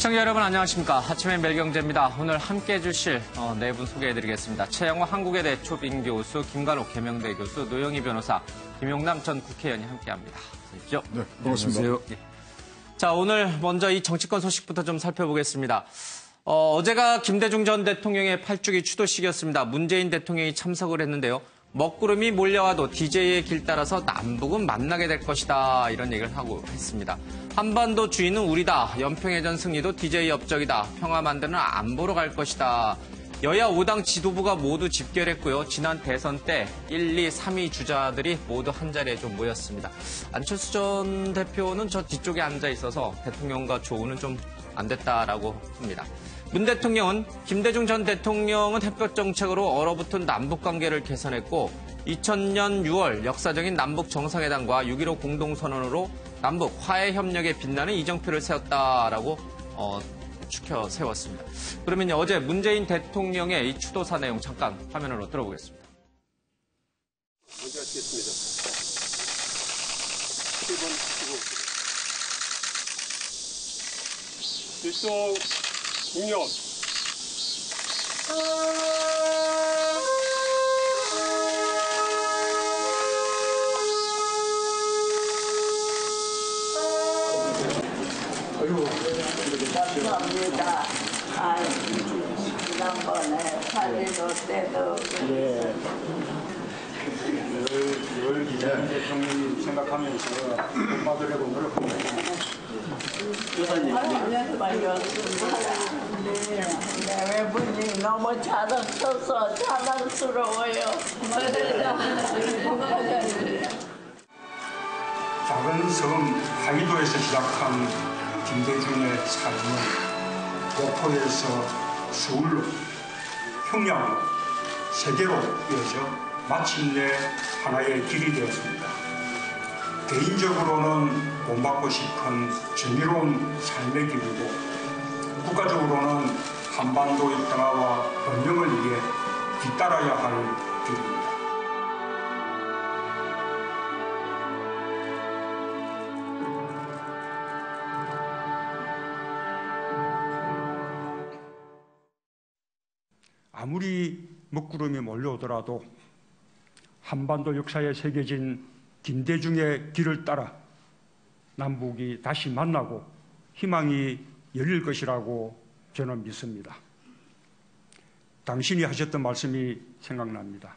시청자 여러분 안녕하십니까. 아침엔 멜경제입니다. 오늘 함께해 주실 네 분 소개해드리겠습니다. 최영호 한국외대 초빙 교수, 김관옥 계명대 교수, 노영희 변호사, 김용남 전 국회의원이 함께합니다. 어서 오십시오. 네, 반갑습니다. 네. 자, 오늘 먼저 이 정치권 소식부터 좀 살펴보겠습니다. 어제가 김대중 전 대통령의 8주기 추도식이었습니다. 문재인 대통령이 참석을 했는데요. 먹구름이 몰려와도 DJ의 길 따라서 남북은 만나게 될 것이다. 이런 얘기를 하고 했습니다. 한반도 주인은 우리다. 연평해전 승리도 DJ 업적이다. 평화 만드는 안보로 갈 것이다. 여야 5당 지도부가 모두 집결했고요. 지난 대선 때 1, 2, 3위 주자들이 모두 한자리에 좀 모였습니다. 안철수 전 대표는 저 뒤쪽에 앉아 있어서 대통령과 조우는 좀 안 됐다라고 합니다. 문 대통령은 김대중 전 대통령은 햇볕 정책으로 얼어붙은 남북 관계를 개선했고 2000년 6월 역사적인 남북 정상회담과 6.15 공동선언으로 남북 화해 협력에 빛나는 이정표를 세웠다라고 추켜 세웠습니다. 그러면 어제 문재인 대통령의 이 추도사 내용 잠깐 화면으로 들어보겠습니다. 먼저 하시겠습니다. 7번 주고 일성 공연 감사합니다. 지난번에 살리도 때도 늘 김대중 대통령이 생각하면서 못 받으려고 노력합니다. 외부님 너무 자랑스러워서 자랑스러워요. 작은 섬 하이도에서 시작한 김대중의 삶은 목포에서 서울로, 평양으로, 세계로 이어져 마침내 하나의 길이 되었습니다. 개인적으로는 본받고 싶은 정의로운 삶의 길이고 국가적으로는 한반도의 평화와 번영을 위해 뒤따라야 할 길입니다. 아무리 먹구름이 몰려오더라도 한반도 역사에 새겨진 김대중의 길을 따라 남북이 다시 만나고 희망이 열릴 것이라고 저는 믿습니다. 당신이 하셨던 말씀이 생각납니다.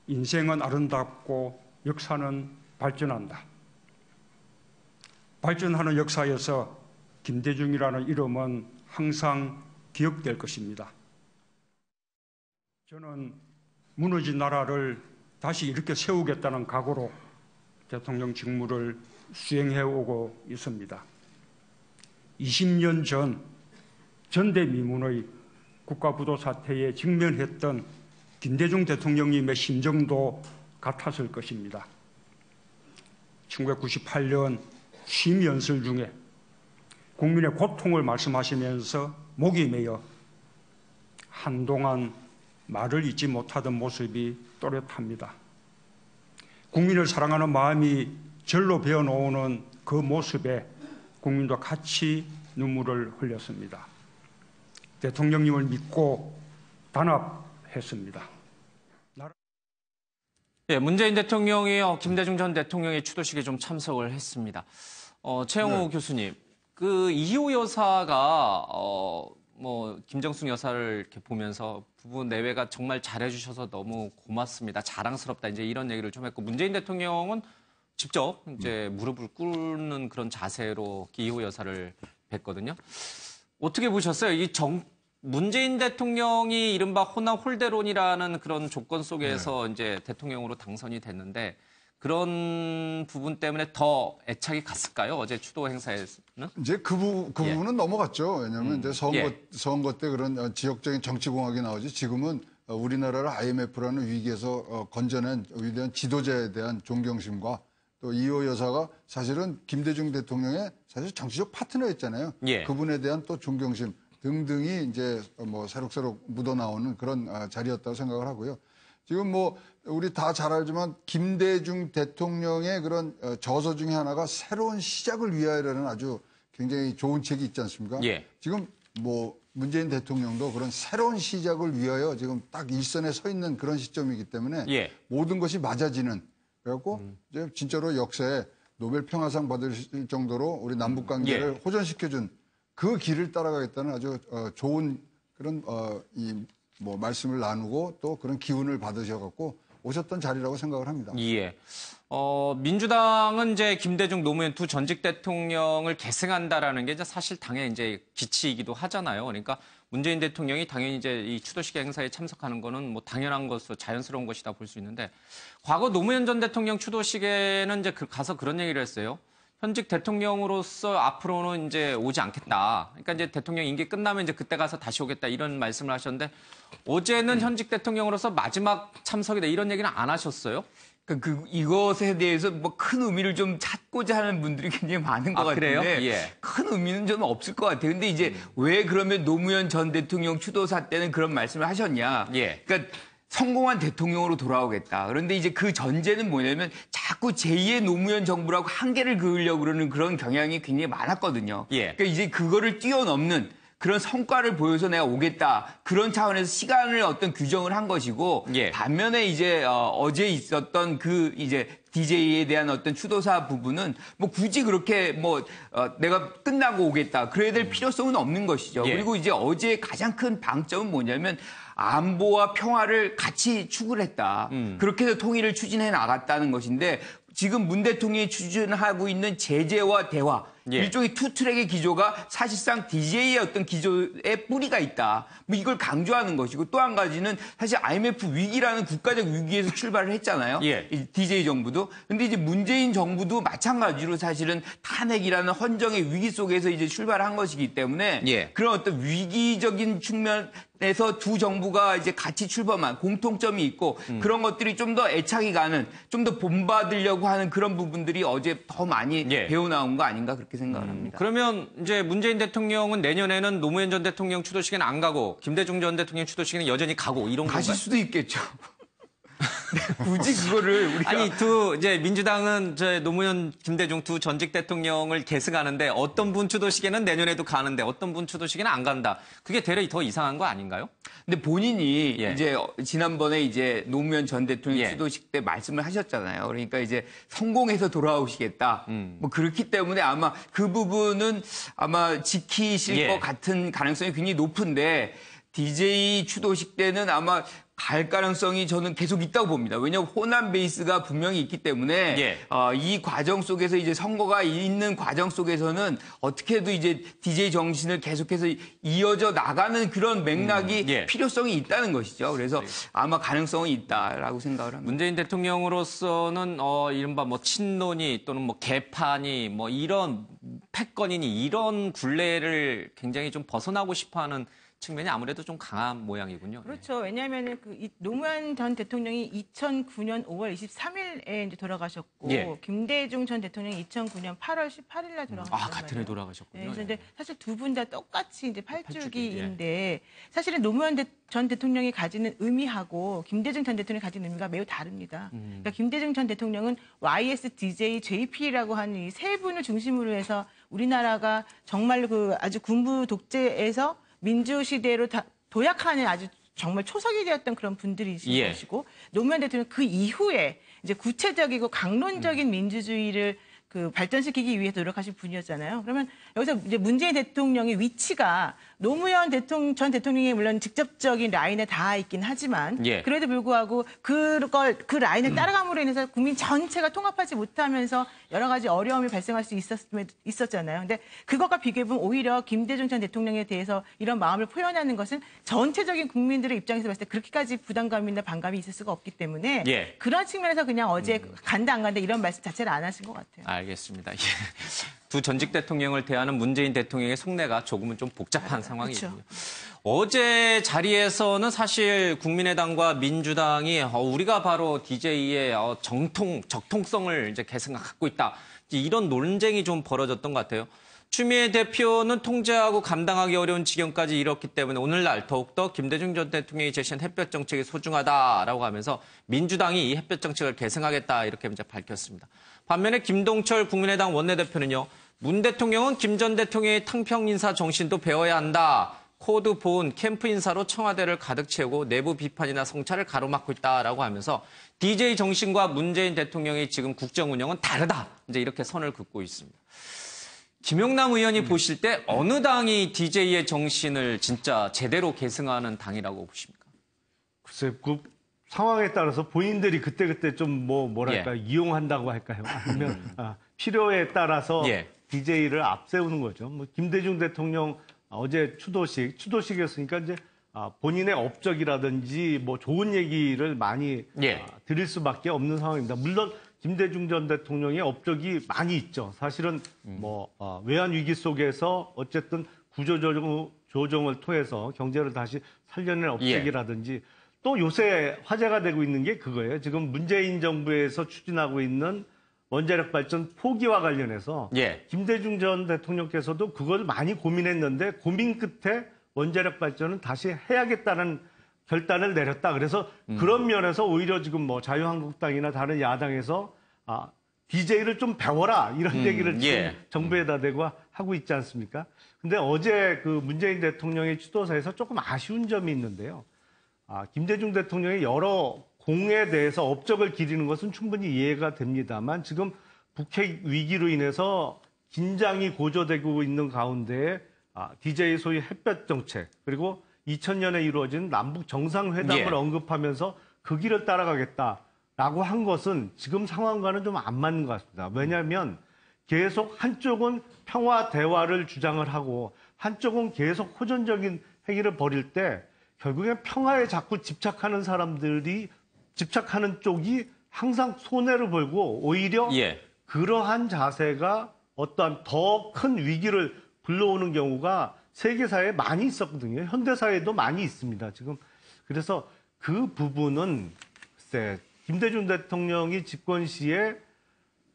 인생은 아름답고 역사는 발전한다. 발전하는 역사에서 김대중이라는 이름은 항상 기억될 것입니다. 저는 무너진 나라를 다시 이렇게 세우겠다는 각오로 대통령 직무를 수행해오고 있습니다. 20년 전 전대미문의 국가부도 사태에 직면했던 김대중 대통령님의 심정도 같았을 것입니다. 1998년 취임 연설 중에 국민의 고통을 말씀하시면서 목이 메어 한동안 말을 잇지 못하던 모습이 또렷합니다. 국민을 사랑하는 마음이 절로 배어놓는 그 모습에 국민도 같이 눈물을 흘렸습니다. 대통령님을 믿고 단합했습니다. 예, 문재인 대통령이 김대중 전 대통령의 추도식에 좀 참석을 했습니다. 최영호 교수님, 그 이희호 여사가 김정숙 여사를 이렇게 보면서 부부 내외가 정말 잘해주셔서 너무 고맙습니다. 자랑스럽다. 이제 이런 얘기를 좀 했고, 문재인 대통령은 직접 이제 무릎을 꿇는 그런 자세로 이희호 여사를 뵀거든요. 어떻게 보셨어요? 문재인 대통령이 이른바 호남 홀대론이라는 그런 조건 속에서 이제 대통령으로 당선이 됐는데, 그런 부분 때문에 더 애착이 갔을까요? 어제 추도 행사에는? 이제 그 부분은 넘어갔죠. 왜냐하면 이제 선거 때 그런 지역적인 정치공학이 나오지 지금은 우리나라를 IMF라는 위기에서 건져낸 위대한 지도자에 대한 존경심과 또 이호 여사가 사실은 김대중 대통령의 사실 정치적 파트너였잖아요. 그분에 대한 또 존경심 등등이 이제 새록새록 묻어나오는 그런 자리였다고 생각을 하고요. 지금 우리 다 잘 알지만 김대중 대통령의 그런 저서 중에 하나가 새로운 시작을 위하여라는 아주 굉장히 좋은 책이 있지 않습니까? 예. 지금 뭐 문재인 대통령도 그런 새로운 시작을 위하여 지금 딱 일선에 서 있는 그런 시점이기 때문에 예. 모든 것이 맞아지는 그래갖고 이제 진짜로 역사에 노벨 평화상 받을 정도로 우리 남북 관계를 호전시켜준 그 길을 따라가겠다는 아주 좋은 그런 이 뭐 말씀을 나누고 또 그런 기운을 받으셔갖고 오셨던 자리라고 생각을 합니다. 예. 민주당은 이제 김대중 노무현 두 전직 대통령을 계승한다라는 게 이제 사실 당의 이제 기치이기도 하잖아요. 그러니까 문재인 대통령이 당연히 이제 이 추도식 행사에 참석하는 거는 뭐 당연한 것으로 자연스러운 것이다 볼 수 있는데 과거 노무현 전 대통령 추도식에는 이제 가서 그런 얘기를 했어요. 현직 대통령으로서 앞으로는 이제 오지 않겠다. 그러니까 이제 대통령 임기 끝나면 이제 그때 가서 다시 오겠다 이런 말씀을 하셨는데 어제는 현직 대통령으로서 마지막 참석이다 이런 얘기는 안 하셨어요? 이것에 대해서 뭐 큰 의미를 좀 찾고자 하는 분들이 굉장히 많은 것 같은데 그래요? 예. 큰 의미는 좀 없을 것 같아요. 근데 이제 왜 그러면 노무현 전 대통령 추도사 때는 그런 말씀을 하셨냐? 예. 그러니까 성공한 대통령으로 돌아오겠다. 그런데 이제 그 전제는 뭐냐면 자꾸 제2의 노무현 정부라고 한계를 그으려고 그러는 그런 경향이 굉장히 많았거든요. 예. 그러니까 이제 그거를 뛰어넘는 그런 성과를 보여서 내가 오겠다. 그런 차원에서 시간을 어떤 규정을 한 것이고 예. 반면에 이제 어제 있었던 그 이제 DJ에 대한 어떤 추도사 부분은 뭐 굳이 그렇게 뭐 내가 끝나고 오겠다. 그래야 될 필요성은 없는 것이죠. 예. 그리고 이제 어제 가장 큰 방점은 뭐냐면 안보와 평화를 같이 추구를 했다. 그렇게 해서 통일을 추진해 나갔다는 것인데 지금 문 대통령이 추진하고 있는 제재와 대화 예. 일종의 투트랙의 기조가 사실상 DJ의 어떤 기조에 뿌리가 있다. 뭐 이걸 강조하는 것이고 또 한 가지는 사실 IMF 위기라는 국가적 위기에서 출발을 했잖아요. 예. 이 DJ 정부도. 근데 이제 문재인 정부도 마찬가지로 사실은 탄핵이라는 헌정의 위기 속에서 이제 출발한 것이기 때문에 예. 그런 어떤 위기적인 측면에서 두 정부가 이제 같이 출범한 공통점이 있고 그런 것들이 좀 더 애착이 가는 좀 더 본받으려고 하는 그런 부분들이 어제 더 많이 예. 배워 나온 거 아닌가 그렇게 생각을 합니다. 그러면 이제 문재인 대통령은 내년에는 노무현 전 대통령 추도식에는 안 가고 김대중 전 대통령 추도식에는 여전히 가고 이런 건가요? 가실 수도 있겠죠. 네, 굳이 그거를 우리가 아니 이제 민주당은 노무현, 김대중 두 전직 대통령을 계승하는데 어떤 분 추도식에는 내년에도 가는데 어떤 분 추도식에는 안 간다. 그게 되려 더 이상한 거 아닌가요? 근데 본인이 예. 이제 지난번에 이제 노무현 전 대통령 예. 추도식 때 말씀을 하셨잖아요. 그러니까 이제 성공해서 돌아오시겠다. 뭐 그렇기 때문에 아마 그 부분은 아마 지키실 예. 것 같은 가능성이 굉장히 높은데 DJ 추도식 때는 아마 갈 가능성이 저는 계속 있다고 봅니다. 왜냐하면 호남 베이스가 분명히 있기 때문에 예. 이 과정 속에서 이제 선거가 있는 과정 속에서는 어떻게도 이제 DJ 정신을 계속해서 이어져 나가는 그런 맥락이 예. 필요성이 있다는 것이죠. 그래서 아마 가능성이 있다라고 생각을 합니다. 문재인 대통령으로서는 이른바 뭐 친노니 또는 뭐 개파니 뭐 이런 패권이니 이런 굴레를 굉장히 좀 벗어나고 싶어하는 측면이 아무래도 좀 강한 모양이군요. 그렇죠. 왜냐하면 노무현 전 대통령이 2009년 5월 23일에 이제 돌아가셨고 예. 김대중 전 대통령이 2009년 8월 18일 날 돌아가셨어요. 같은 해 돌아가셨군요. 네, 그런데 사실 두 분 다 똑같이 이제 팔주기인데 예. 사실은 노무현 전 대통령이 가지는 의미하고 김대중 전 대통령이 가지는 의미가 매우 다릅니다. 그러니까 김대중 전 대통령은 YSDJ, JP라고 하는 이 세 분을 중심으로 해서 우리나라가 정말 그 아주 군부 독재에서 민주시대로 도약하는 아주 정말 초석이 되었던 그런 분들이신 예. 것이고 노무현 대통령 그 이후에 이제 구체적이고 강론적인 민주주의를 발전시키기 위해 노력하신 분이었잖아요. 그러면 여기서 이제 문재인 대통령의 위치가 노무현 전 대통령이 물론 직접적인 라인에 닿아 있긴 하지만 예. 그래도 불구하고 그 라인을 따라감으로 인해서 국민 전체가 통합하지 못하면서 여러 가지 어려움이 발생할 수 있었잖아요. 근데 그것과 비교해보면 오히려 김대중 전 대통령에 대해서 이런 마음을 표현하는 것은 전체적인 국민들의 입장에서 봤을 때 그렇게까지 부담감이나 반감이 있을 수가 없기 때문에 예. 그런 측면에서 그냥 어제 간다 안 간다 이런 말씀 자체를 안 하신 것 같아요. 알겠습니다. 예. 두 전직 대통령을 대하는 문재인 대통령의 속내가 조금은 좀 복잡한 상황이군요. 그렇죠. 어제 자리에서는 사실 국민의당과 민주당이 우리가 바로 DJ의 적통성을 이제 계승하고 있다. 이런 논쟁이 좀 벌어졌던 것 같아요. 추미애 대표는 통제하고 감당하기 어려운 지경까지 이뤘기 때문에 오늘날 더욱더 김대중 전 대통령이 제시한 햇볕 정책이 소중하다라고 하면서 민주당이 이 햇볕 정책을 계승하겠다 이렇게 이제 밝혔습니다. 반면에 김동철 국민의당 원내대표는요. 문 대통령은 김 전 대통령의 탕평 인사 정신도 배워야 한다. 코드 본 캠프 인사로 청와대를 가득 채우고 내부 비판이나 성찰을 가로막고 있다라고 하면서 DJ 정신과 문재인 대통령의 지금 국정 운영은 다르다. 이제 이렇게 선을 긋고 있습니다. 김용남 의원이 보실 때 어느 당이 DJ의 정신을 진짜 제대로 계승하는 당이라고 보십니까? 글쎄, 그 상황에 따라서 본인들이 그때그때 좀 뭐랄까 이용한다고 할까요? 아니면 필요에 따라서 DJ를 앞세우는 거죠. 뭐 김대중 대통령 어제 추도식이었으니까 이제 본인의 업적이라든지 뭐 좋은 얘기를 많이 드릴 수밖에 없는 상황입니다. 물론 김대중 전 대통령의 업적이 많이 있죠. 사실은 외환 위기 속에서 어쨌든 구조조정을 통해서 경제를 다시 살려낸 업적이라든지 또 요새 화제가 되고 있는 게 그거예요. 지금 문재인 정부에서 추진하고 있는 원자력 발전 포기와 관련해서 김대중 전 대통령께서도 그걸 많이 고민했는데 고민 끝에 원자력 발전은 다시 해야겠다는 결단을 내렸다. 그래서 그런 면에서 오히려 지금 뭐 자유한국당이나 다른 야당에서 DJ를 좀 배워라 이런 얘기를 지금 정부에다 대고 하고 있지 않습니까? 근데 어제 그 문재인 대통령의 추도사에서 조금 아쉬운 점이 있는데요. 김대중 대통령의 여러 공에 대해서 업적을 기리는 것은 충분히 이해가 됩니다만 지금 북핵 위기로 인해서 긴장이 고조되고 있는 가운데 DJ 소위 햇볕 정책 그리고 2000년에 이루어진 남북 정상회담을 언급하면서 그 길을 따라가겠다라고 한 것은 지금 상황과는 좀 안 맞는 것 같습니다. 왜냐하면 계속 한쪽은 평화 대화를 주장을 하고 한쪽은 계속 호전적인 행위를 벌일 때 결국엔 평화에 자꾸 집착하는 쪽이 항상 손해를 보고 오히려 그러한 자세가 어떠한 더 큰 위기를 불러오는 경우가 세계사회에 많이 있었거든요. 현대사회에도 많이 있습니다. 지금 그래서 그 부분은 글쎄 김대중 대통령이 집권 시에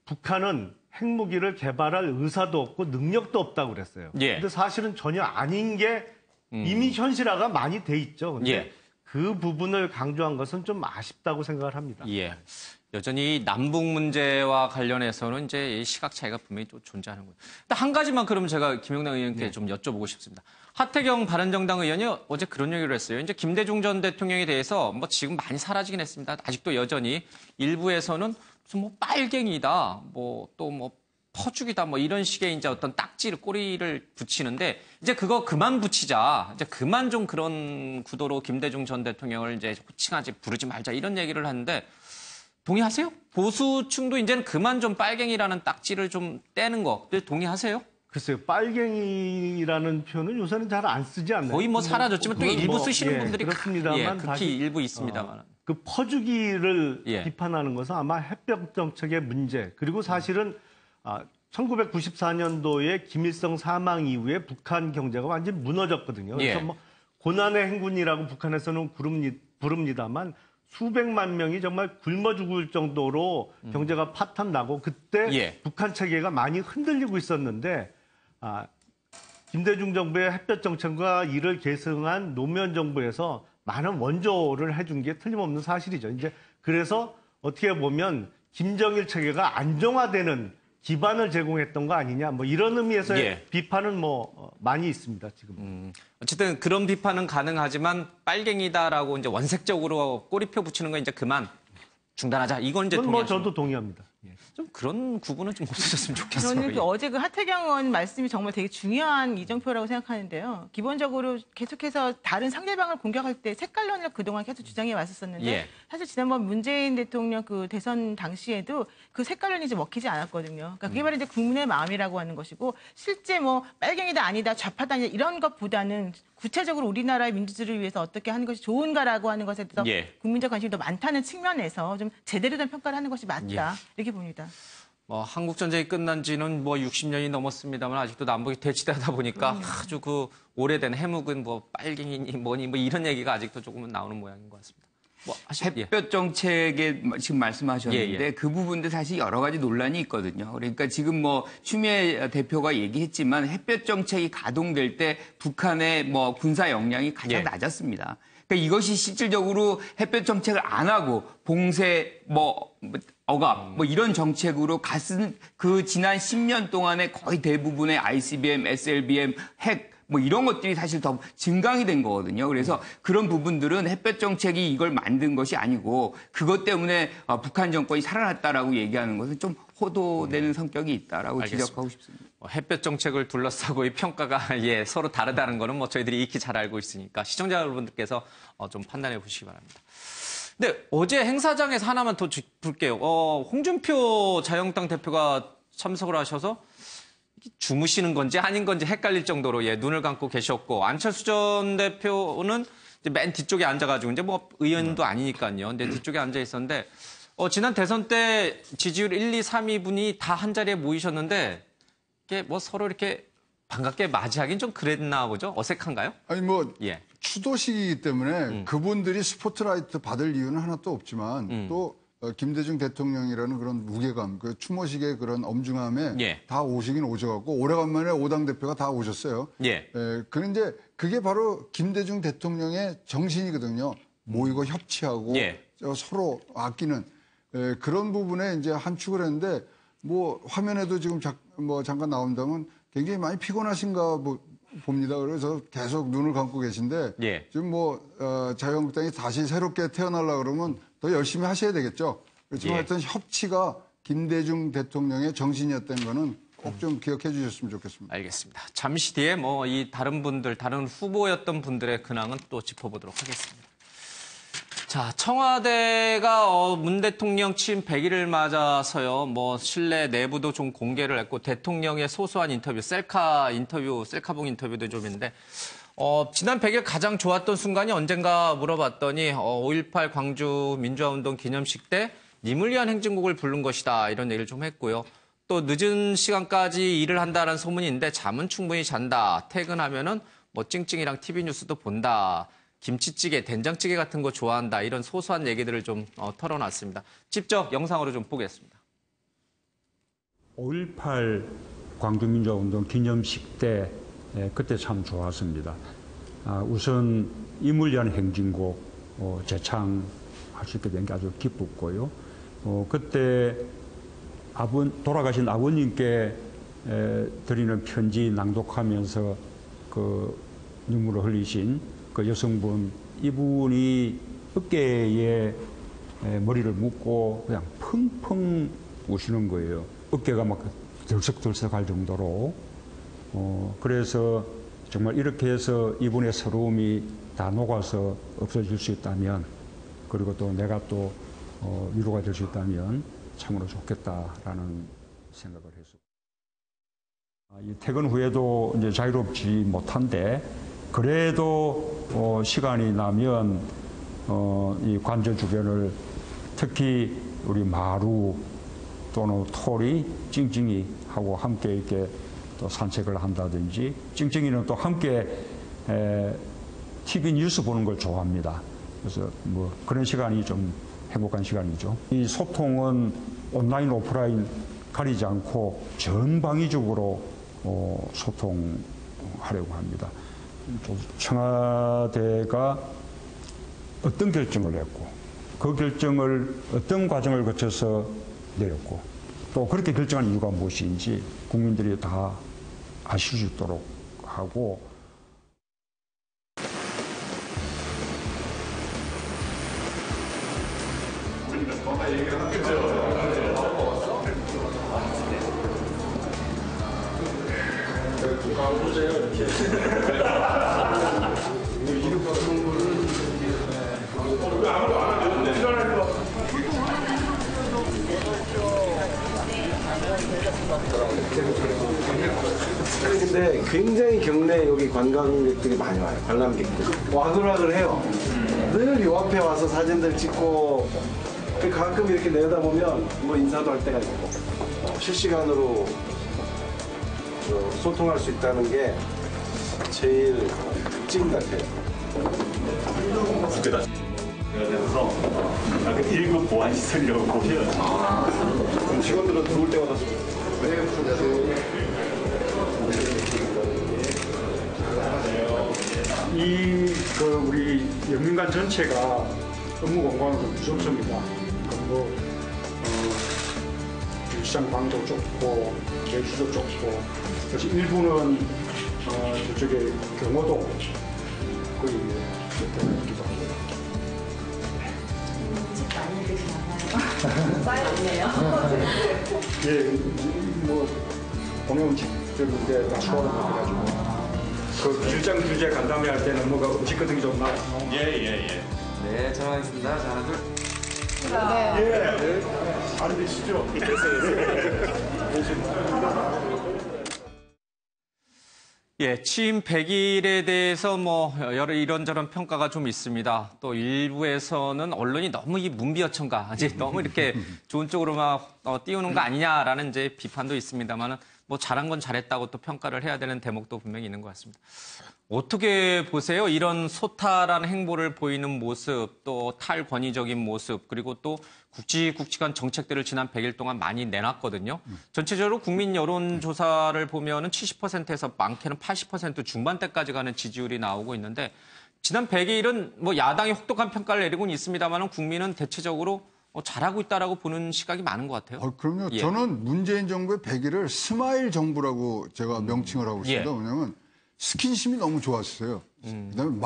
북한은 핵무기를 개발할 의사도 없고 능력도 없다고 그랬어요. 근데 사실은 전혀 아닌 게 이미 현실화가 많이 돼 있죠. 근데 그 부분을 강조한 것은 좀 아쉽다고 생각을 합니다. 여전히 남북 문제와 관련해서는 이제 시각 차이가 분명히 또 존재하는 거예요. 근데 한 가지만 그러면 제가 김용남 의원께 좀 여쭤보고 싶습니다. 하태경 바른정당 의원이 어제 그런 얘기를 했어요. 이제 김대중 전 대통령에 대해서 뭐 지금 많이 사라지긴 했습니다. 아직도 여전히 일부에서는 무슨 뭐 빨갱이다, 또 퍼죽이다, 이런 식의 이제 어떤 딱지를 꼬리를 붙이는데 이제 그거 그만 붙이자. 이제 그만 좀 그런 구도로 김대중 전 대통령을 이제 호칭하지 부르지 말자 이런 얘기를 하는데 동의하세요? 보수층도 이제는 그만 좀 빨갱이라는 딱지를 좀 떼는 거 동의하세요? 글쎄요, 빨갱이라는 표현은 요새는 잘 안 쓰지 않나요? 거의 사라졌지만 또 일부 쓰시는 분들이 그렇습니다만 극히 일부 있습니다만. 그 퍼주기를 비판하는 것은 아마 햇볕 정책의 문제 그리고 사실은 1994년도에 김일성 사망 이후에 북한 경제가 완전히 무너졌거든요. 그래서 고난의 행군이라고 북한에서는 부릅니다만 수백만 명이 정말 굶어 죽을 정도로 경제가 파탄나고 그때 북한 체계가 많이 흔들리고 있었는데 김대중 정부의 햇볕 정책과 이를 계승한 노무현 정부에서 많은 원조를 해준 게 틀림없는 사실이죠. 이제 그래서 어떻게 보면 김정일 체계가 안정화되는 기반을 제공했던 거 아니냐, 이런 의미에서의 비판은 많이 있습니다, 지금. 어쨌든 그런 비판은 가능하지만 빨갱이다라고 이제 원색적으로 꼬리표 붙이는 건 이제 그만 중단하자. 이건 이제 저도 동의합니다. 좀 그런 구분은 좀 없으셨으면 좋겠어요. 저는 어제 그 하태경 의원 말씀이 정말 되게 중요한 이정표라고 생각하는데요. 기본적으로 계속해서 다른 상대방을 공격할 때 색깔론을 그동안 계속 주장해 왔었었는데 사실 지난번 문재인 대통령 그 대선 당시에도 그 색깔론이 이제 먹히지 않았거든요. 그러니까 그게 바로 이제 국민의 마음이라고 하는 것이고 실제 빨갱이다 아니다 좌파다 아니다 이런 것보다는 구체적으로 우리나라의 민주주의를 위해서 어떻게 하는 것이 좋은가라고 하는 것에 대해서 국민적 관심이 더 많다는 측면에서 좀 제대로 된 평가를 하는 것이 맞다 이렇게 봅니다. 한국 전쟁이 끝난 지는 60년이 넘었습니다만 아직도 남북이 대치되다 보니까 아주 그 오래된 해묵은 빨갱이니 뭐니 이런 얘기가 아직도 조금은 나오는 모양인 것 같습니다. 햇볕 정책에 지금 말씀하셨는데 그 부분도 사실 여러 가지 논란이 있거든요. 그러니까 지금 추미애 대표가 얘기했지만 햇볕 정책이 가동될 때 북한의 군사 역량이 가장 낮았습니다. 그러니까 이것이 실질적으로 햇볕 정책을 안 하고 봉쇄 억압 뭐 이런 정책으로 그 지난 10년 동안에 거의 대부분의 ICBM, SLBM, 핵 뭐 이런 것들이 사실 더 증강이 된 거거든요. 그래서 그런 부분들은 햇볕 정책이 이걸 만든 것이 아니고 그것 때문에 북한 정권이 살아났다라고 얘기하는 것은 좀 호도되는 성격이 있다라고 알겠습니다. 지적하고 싶습니다. 햇볕 정책을 둘러싸고 이 평가가 서로 다르다는 거는 뭐 저희들이 익히 잘 알고 있으니까 시청자 여러분들께서 좀 판단해 보시기 바랍니다. 근데 어제 행사장에서 하나만 더 짚을게요. 홍준표 자유한국당 대표가 참석을 하셔서 주무시는 건지 아닌 건지 헷갈릴 정도로 눈을 감고 계셨고 안철수 전 대표는 이제 맨 뒤쪽에 앉아가지고 이제 뭐 의원도 아니니까요. 근데 뒤쪽에 앉아 있었는데 지난 대선 때 지지율 1, 2, 3위 분이 다 한 자리에 모이셨는데 이게 뭐 서로 이렇게 반갑게 맞이하긴 좀 그랬나 보죠? 어색한가요? 아니 뭐 추도식이기 때문에 그분들이 스포트라이트 받을 이유는 하나도 없지만 또 김대중 대통령이라는 그런 무게감, 그 추모식의 그런 엄중함에 다 오시긴 오셔갖고 오래간만에 5당 대표가 다 오셨어요. 그런데 그게 바로 김대중 대통령의 정신이거든요. 모이고 협치하고 서로 아끼는 그런 부분에 이제 함축을 했는데 뭐 화면에도 지금 잠깐 나온다면 굉장히 많이 피곤하신가 봅니다. 그래서 계속 눈을 감고 계신데 지금 자유한국당이 다시 새롭게 태어나려고 그러면 더 열심히 하셔야 되겠죠. 그렇지만 하여튼 협치가 김대중 대통령의 정신이었다는 거는 꼭 좀 기억해 주셨으면 좋겠습니다. 알겠습니다. 잠시 뒤에 이 다른 후보였던 분들의 근황은 또 짚어보도록 하겠습니다. 자, 청와대가 문 대통령 취임 100일을 맞아서요, 실내 내부도 좀 공개를 했고, 대통령의 소소한 인터뷰, 셀카봉 인터뷰도 좀 있는데, 지난 100일 가장 좋았던 순간이 언젠가 물어봤더니, 5.18 광주 민주화운동 기념식 때 님을 위한 행진곡을 부른 것이다, 이런 얘기를 좀 했고요. 또 늦은 시간까지 일을 한다는 소문이 있는데, 잠은 충분히 잔다. 퇴근하면은 찡찡이랑 TV 뉴스도 본다. 김치찌개, 된장찌개 같은 거 좋아한다. 이런 소소한 얘기들을 좀 털어놨습니다. 직접 영상으로 좀 보겠습니다. 5.18 광주민주화운동 기념식 때 그때 참 좋았습니다. 우선 임을 위한 행진곡 재창할 수 있게 된 게 아주 기뻤고요. 그때 돌아가신 아버님께 드리는 편지 낭독하면서 그 눈물을 흘리신 그 여성분, 이분이 어깨에 머리를 묶고 그냥 펑펑 우시는 거예요. 어깨가 막 들썩들썩할 정도로. 그래서 정말 이렇게 해서 이분의 서러움이 다 녹아서 없어질 수 있다면, 그리고 또 내가 또 위로가 될 수 있다면 참으로 좋겠다라는 생각을 했습니다. 퇴근 후에도 이제 자유롭지 못한데, 그래도 시간이 나면 이 관저 주변을 특히 우리 마루 또는 토리, 찡찡이 하고 함께 이렇게 또 산책을 한다든지, 찡찡이는 또 함께 TV 뉴스 보는 걸 좋아합니다. 그래서 그런 시간이 좀 행복한 시간이죠. 이 소통은 온라인, 오프라인 가리지 않고 전방위적으로 소통하려고 합니다. 청와대가 어떤 결정을 했고, 그 결정을 어떤 과정을 거쳐서 내렸고, 또 그렇게 결정한 이유가 무엇인지 국민들이 다 아실 수 있도록 하고, 근데 굉장히 경내 여기 관광객들이 많이 와요. 관람객들 와글와글 해요. 늘 요 앞에 와서 사진들 찍고, 가끔 이렇게 내다보면 인사도 할 때가 있고, 실시간으로 소통할 수 있다는 게 제일 특징 같아요. 그래서 1급 보안시설이라고 보면 그럼 직원들은 들어올 때마다 우리 영민관 전체가 업무 공간으로 무섭습니다. 울산 광도 좁고 제주도 좁고 그래서 일부는 저쪽에 경호동 거기 있기도 하고. 많이 드시나요? 쌓였네요. 예, 뭐 공용책들인데 다 소화를 해가지고 그 길장 규제 간담회 할 때는 뭐가 음식 같은 게 좀 나와요. 예. 네, 전화하겠습니다. 자, 하나, 둘. 예. 안 되시죠? 예, 취임 100일에 대해서 뭐 여러 이런저런 평가가 좀 있습니다. 또 일부에서는 언론이 너무 이 문비어천가 아직 너무 이렇게 좋은 쪽으로 막 띄우는 거 아니냐라는 이제 비판도 있습니다만은 뭐 잘한 건 잘했다고 또 평가를 해야 되는 대목도 분명히 있는 것 같습니다. 어떻게 보세요? 이런 소탈한 행보를 보이는 모습, 또 탈권위적인 모습, 그리고 또 굵직굵직한 정책들을 지난 100일 동안 많이 내놨거든요. 전체적으로 국민 여론조사를 보면은 70%에서 많게는 80% 중반대까지 가는 지지율이 나오고 있는데 지난 100일은 뭐 야당이 혹독한 평가를 내리고는 있습니다만은 국민은 대체적으로 잘하고 있다라고 보는 시각이 많은 것 같아요. 그럼요. 예. 저는 문재인 정부의 100일을 스마일 정부라고 제가 명칭을 하고 있습니다. 예. 왜냐하면 스킨십이 너무 좋았어요. 그다음에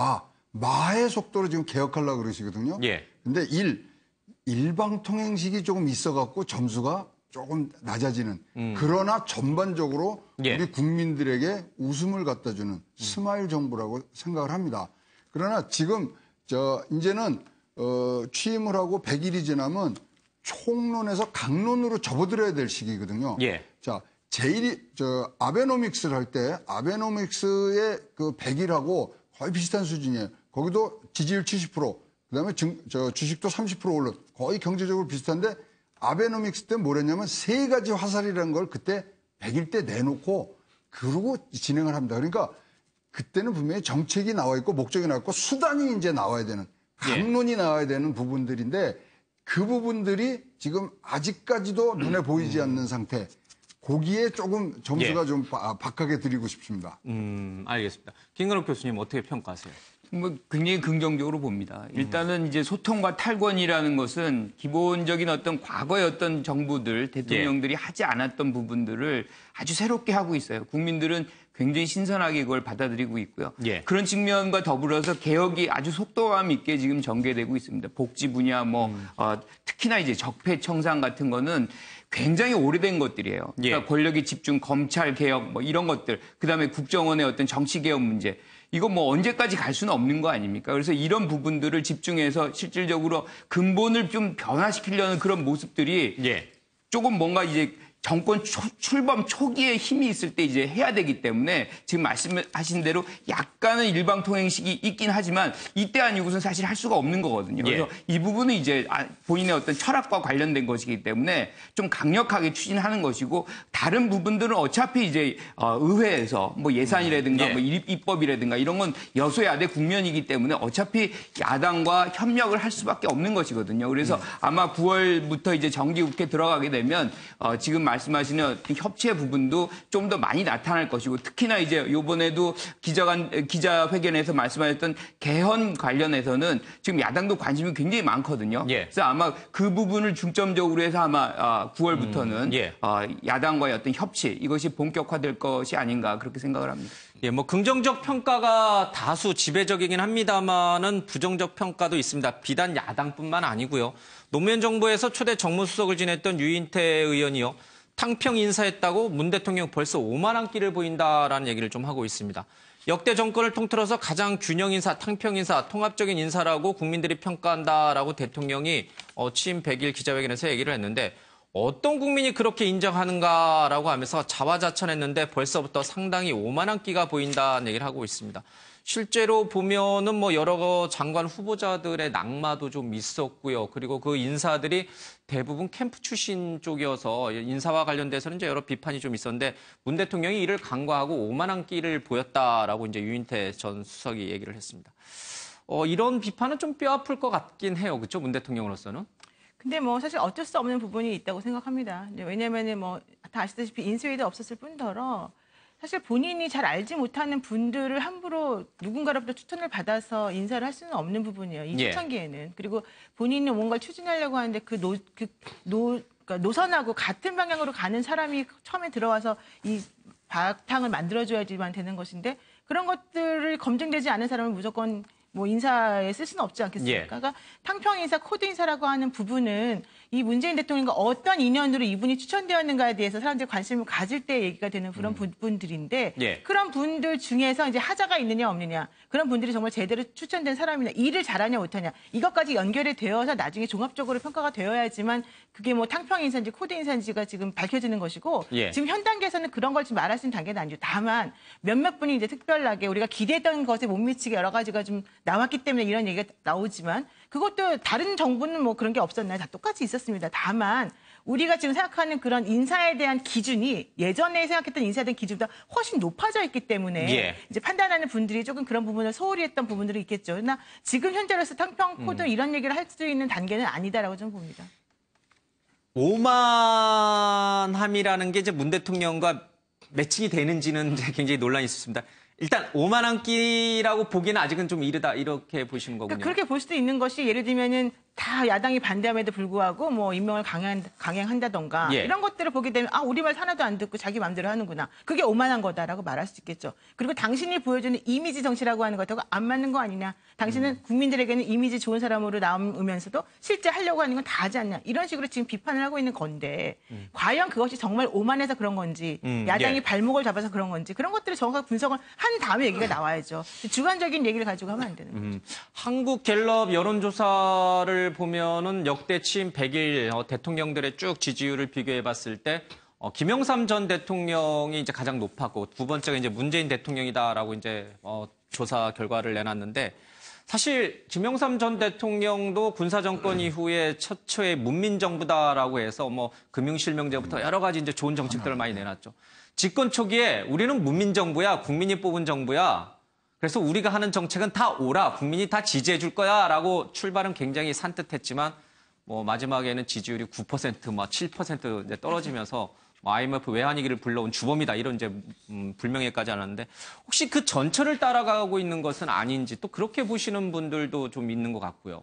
마의 속도로 지금 개혁하려고 그러시거든요. 예. 근데 일방통행식이 조금 있어갖고 점수가 조금 낮아지는. 그러나 전반적으로 예. 우리 국민들에게 웃음을 갖다 주는 스마일 정부라고 생각을 합니다. 그러나 지금 이제는 취임을 하고 100일이 지나면 총론에서 강론으로 접어들어야 될 시기거든요. 예. 자, 아베노믹스를 할 때 아베노믹스의 그 100일하고 거의 비슷한 수준이에요. 거기도 지지율 70%, 그다음에 주식도 30% 올랐. 거의 경제적으로 비슷한데 아베노믹스 때 뭐랬냐면 세 가지 화살이라는 걸 그때 100일 때 내놓고 그러고 진행을 합니다. 그러니까 그때는 분명히 정책이 나와 있고 목적이 나와 있고 수단이 이제 나와야 되는 강론이 나와야 되는 부분들인데 그 부분들이 지금 아직까지도 눈에 보이지 않는 상태. 거기에 조금 점수가 좀 박하게 드리고 싶습니다. 알겠습니다. 김건욱 교수님 어떻게 평가하세요? 뭐 굉장히 긍정적으로 봅니다. 일단은 이제 소통과 탈권이라는 것은 기본적인 어떤 과거의 어떤 정부들, 대통령들이 하지 않았던 부분들을 아주 새롭게 하고 있어요. 국민들은 굉장히 신선하게 그걸 받아들이고 있고요. 그런 측면과 더불어서 개혁이 아주 속도감 있게 지금 전개되고 있습니다. 복지 분야, 특히나 이제 적폐청산 같은 거는 굉장히 오래된 것들이에요. 그러니까 권력의 집중, 검찰 개혁, 이런 것들, 그다음에 국정원의 어떤 정치 개혁 문제. 이거 언제까지 갈 수는 없는 거 아닙니까? 그래서 이런 부분들을 집중해서 실질적으로 근본을 좀 변화시키려는 그런 모습들이 조금 뭔가 이제 정권 출범 초기에 힘이 있을 때 이제 해야 되기 때문에 지금 말씀하신 대로 약간은 일방통행식이 있긴 하지만 이때 아니고선 사실 할 수가 없는 거거든요. 그래서 이 부분은 이제 본인의 어떤 철학과 관련된 것이기 때문에 좀 강력하게 추진하는 것이고 다른 부분들은 어차피 이제 의회에서 예산이라든가 입법이라든가 이런 건 여소야대 국면이기 때문에 어차피 야당과 협력을 할 수밖에 없는 것이거든요. 그래서 아마 9월부터 이제 정기국회 들어가게 되면 지금 말씀하시는 협치의 부분도 좀 더 많이 나타날 것이고 특히나 이제 이번에도 기자회견에서 말씀하셨던 개헌 관련해서는 지금 야당도 관심이 굉장히 많거든요. 그래서 아마 그 부분을 중점적으로 해서 아마 9월부터는 야당과의 어떤 협치 이것이 본격화될 것이 아닌가 그렇게 생각을 합니다. 긍정적 평가가 다수 지배적이긴 합니다만은 부정적 평가도 있습니다. 비단 야당뿐만 아니고요. 노무현 정부에서 초대 정무수석을 지냈던 유인태 의원이요. 탕평 인사했다고 문 대통령 벌써 오만한 끼를 보인다라는 얘기를 좀 하고 있습니다. 역대 정권을 통틀어서 가장 균형 인사, 탕평 인사, 통합적인 인사라고 국민들이 평가한다라고 대통령이 취임 100일 기자회견에서 얘기를 했는데 어떤 국민이 그렇게 인정하는가라고 하면서 자화자찬했는데 벌써부터 상당히 오만한 끼가 보인다는 얘기를 하고 있습니다. 실제로 보면은 여러 장관 후보자들의 낙마도 좀 있었고요. 그리고 그 인사들이 대부분 캠프 출신 쪽이어서 인사와 관련돼서는 이제 여러 비판이 좀 있었는데 문 대통령이 이를 간과하고 오만한 끼를 보였다라고 이제 유인태 전 수석이 얘기를 했습니다. 이런 비판은 좀 뼈아플 것 같긴 해요. 그렇죠? 문 대통령으로서는. 근데 사실 어쩔 수 없는 부분이 있다고 생각합니다. 왜냐면은 다 아시다시피 인수위도 없었을 뿐더러 사실 본인이 잘 알지 못하는 분들을 함부로 누군가로부터 추천을 받아서 인사를 할 수는 없는 부분이에요. 이 초창기에는. 그리고 본인이 뭔가를 추진하려고 하는데 그러니까 노선하고 같은 방향으로 가는 사람이 처음에 들어와서 이 바탕을 만들어줘야지만 되는 것인데 그런 것들을 검증되지 않은 사람은 무조건 뭐 인사에 쓸 수는 없지 않겠습니까? 예. 그러니까 탕평 인사, 코드 인사라고 하는 부분은 이 문재인 대통령과 어떤 인연으로 이분이 추천되었는가에 대해서 사람들이 관심을 가질 때 얘기가 되는 그런 부분들인데 예. 그런 분들 중에서 이제 하자가 있느냐 없느냐 그런 분들이 정말 제대로 추천된 사람이냐 일을 잘하냐 못하냐 이것까지 연결이 되어서 나중에 종합적으로 평가가 되어야지만 그게 뭐 탕평 인사인지 코드 인사인지가 지금 밝혀지는 것이고 예. 지금 현 단계에서는 그런 걸 지금 말할 수 있는 단계는 아니죠. 다만 몇몇 분이 이제 특별하게 우리가 기대했던 것에 못 미치게 여러 가지가 좀 나왔기 때문에 이런 얘기가 나오지만 그것도 다른 정부는 뭐 그런 게 없었나요? 다 똑같이 있었습니다. 다만 우리가 지금 생각하는 그런 인사에 대한 기준이 예전에 생각했던 인사에 대한 기준보다 훨씬 높아져 있기 때문에 예. 이제 판단하는 분들이 조금 그런 부분을 소홀히 했던 부분들이 있겠죠. 그러나 지금 현재로서 탕평 코드 이런 얘기를 할 수 있는 단계는 아니다라고 저는 봅니다. 오만함이라는 게 이제 문 대통령과 매칭이 되는지는 이제 굉장히 논란이 있었습니다. 일단 오만한 끼라고 보기는 아직은 좀 이르다 이렇게 보시는 거군요. 그러니까 그렇게 볼 수도 있는 것이 예를 들면은 다 야당이 반대함에도 불구하고 뭐 임명을 강행한다던가 예. 이런 것들을 보게 되면 아 우리 말 하나도 안 듣고 자기 마음대로 하는구나. 그게 오만한 거다라고 말할 수 있겠죠. 그리고 당신이 보여주는 이미지 정치라고 하는 것하고 안 맞는 거 아니냐. 당신은 국민들에게는 이미지 좋은 사람으로 남으면서도 실제 하려고 하는 건 다 하지 않냐. 이런 식으로 지금 비판을 하고 있는 건데 과연 그것이 정말 오만해서 그런 건지 야당이 예. 발목을 잡아서 그런 건지 그런 것들을 정확하게 분석을 한 다음에 얘기가 나와야죠. 주관적인 얘기를 가지고 하면 안 되는 거죠. 한국갤럽 여론조사를 보면은 역대 취임 100일 대통령들의 쭉 지지율을 비교해 봤을 때 김영삼 전 대통령이 이제 가장 높았고 두 번째가 이제 문재인 대통령이다라고 이제 조사 결과를 내놨는데 사실 김영삼 전 대통령도 군사정권 이후에 최초의 문민정부다라고 해서 뭐 금융실명제부터 여러 가지 이제 좋은 정책들을 많이 내놨죠. 집권 초기에 우리는 문민정부야, 국민이 뽑은 정부야. 그래서 우리가 하는 정책은 다 오라, 국민이 다 지지해 줄 거야라고 출발은 굉장히 산뜻했지만 뭐 마지막에는 지지율이 9%, 뭐 7% 이제 떨어지면서 IMF 외환위기를 불러온 주범이다 이런 이제 불명예까지 하는데 혹시 그 전철을 따라가고 있는 것은 아닌지 또 그렇게 보시는 분들도 좀 있는 것 같고요.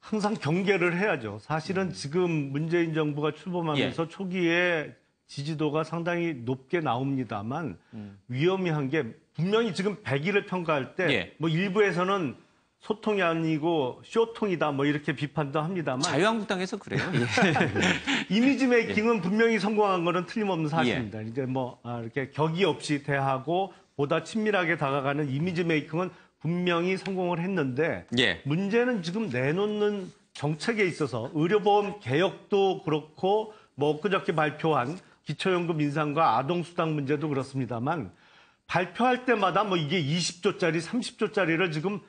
항상 경계를 해야죠. 사실은 지금 문재인 정부가 출범하면서 초기에 지지도가 상당히 높게 나옵니다만 위험한 게 분명히 지금 100일을 평가할 때 뭐 일부에서는 소통이 아니고 쇼통이다 뭐 이렇게 비판도 합니다만 자유한국당에서 그래요. 이미지 메이킹은 분명히 성공한 거는 틀림없는 사실입니다. 이제 뭐 이렇게 격의 없이 대하고 보다 친밀하게 다가가는 이미지 메이킹은 분명히 성공을 했는데 문제는 지금 내놓는 정책에 있어서 의료보험 개혁도 그렇고 뭐 엊그저께 발표한 기초연금 인상과 아동수당 문제도 그렇습니다만 발표할 때마다 뭐 이게 20조짜리, 30조짜리를 지금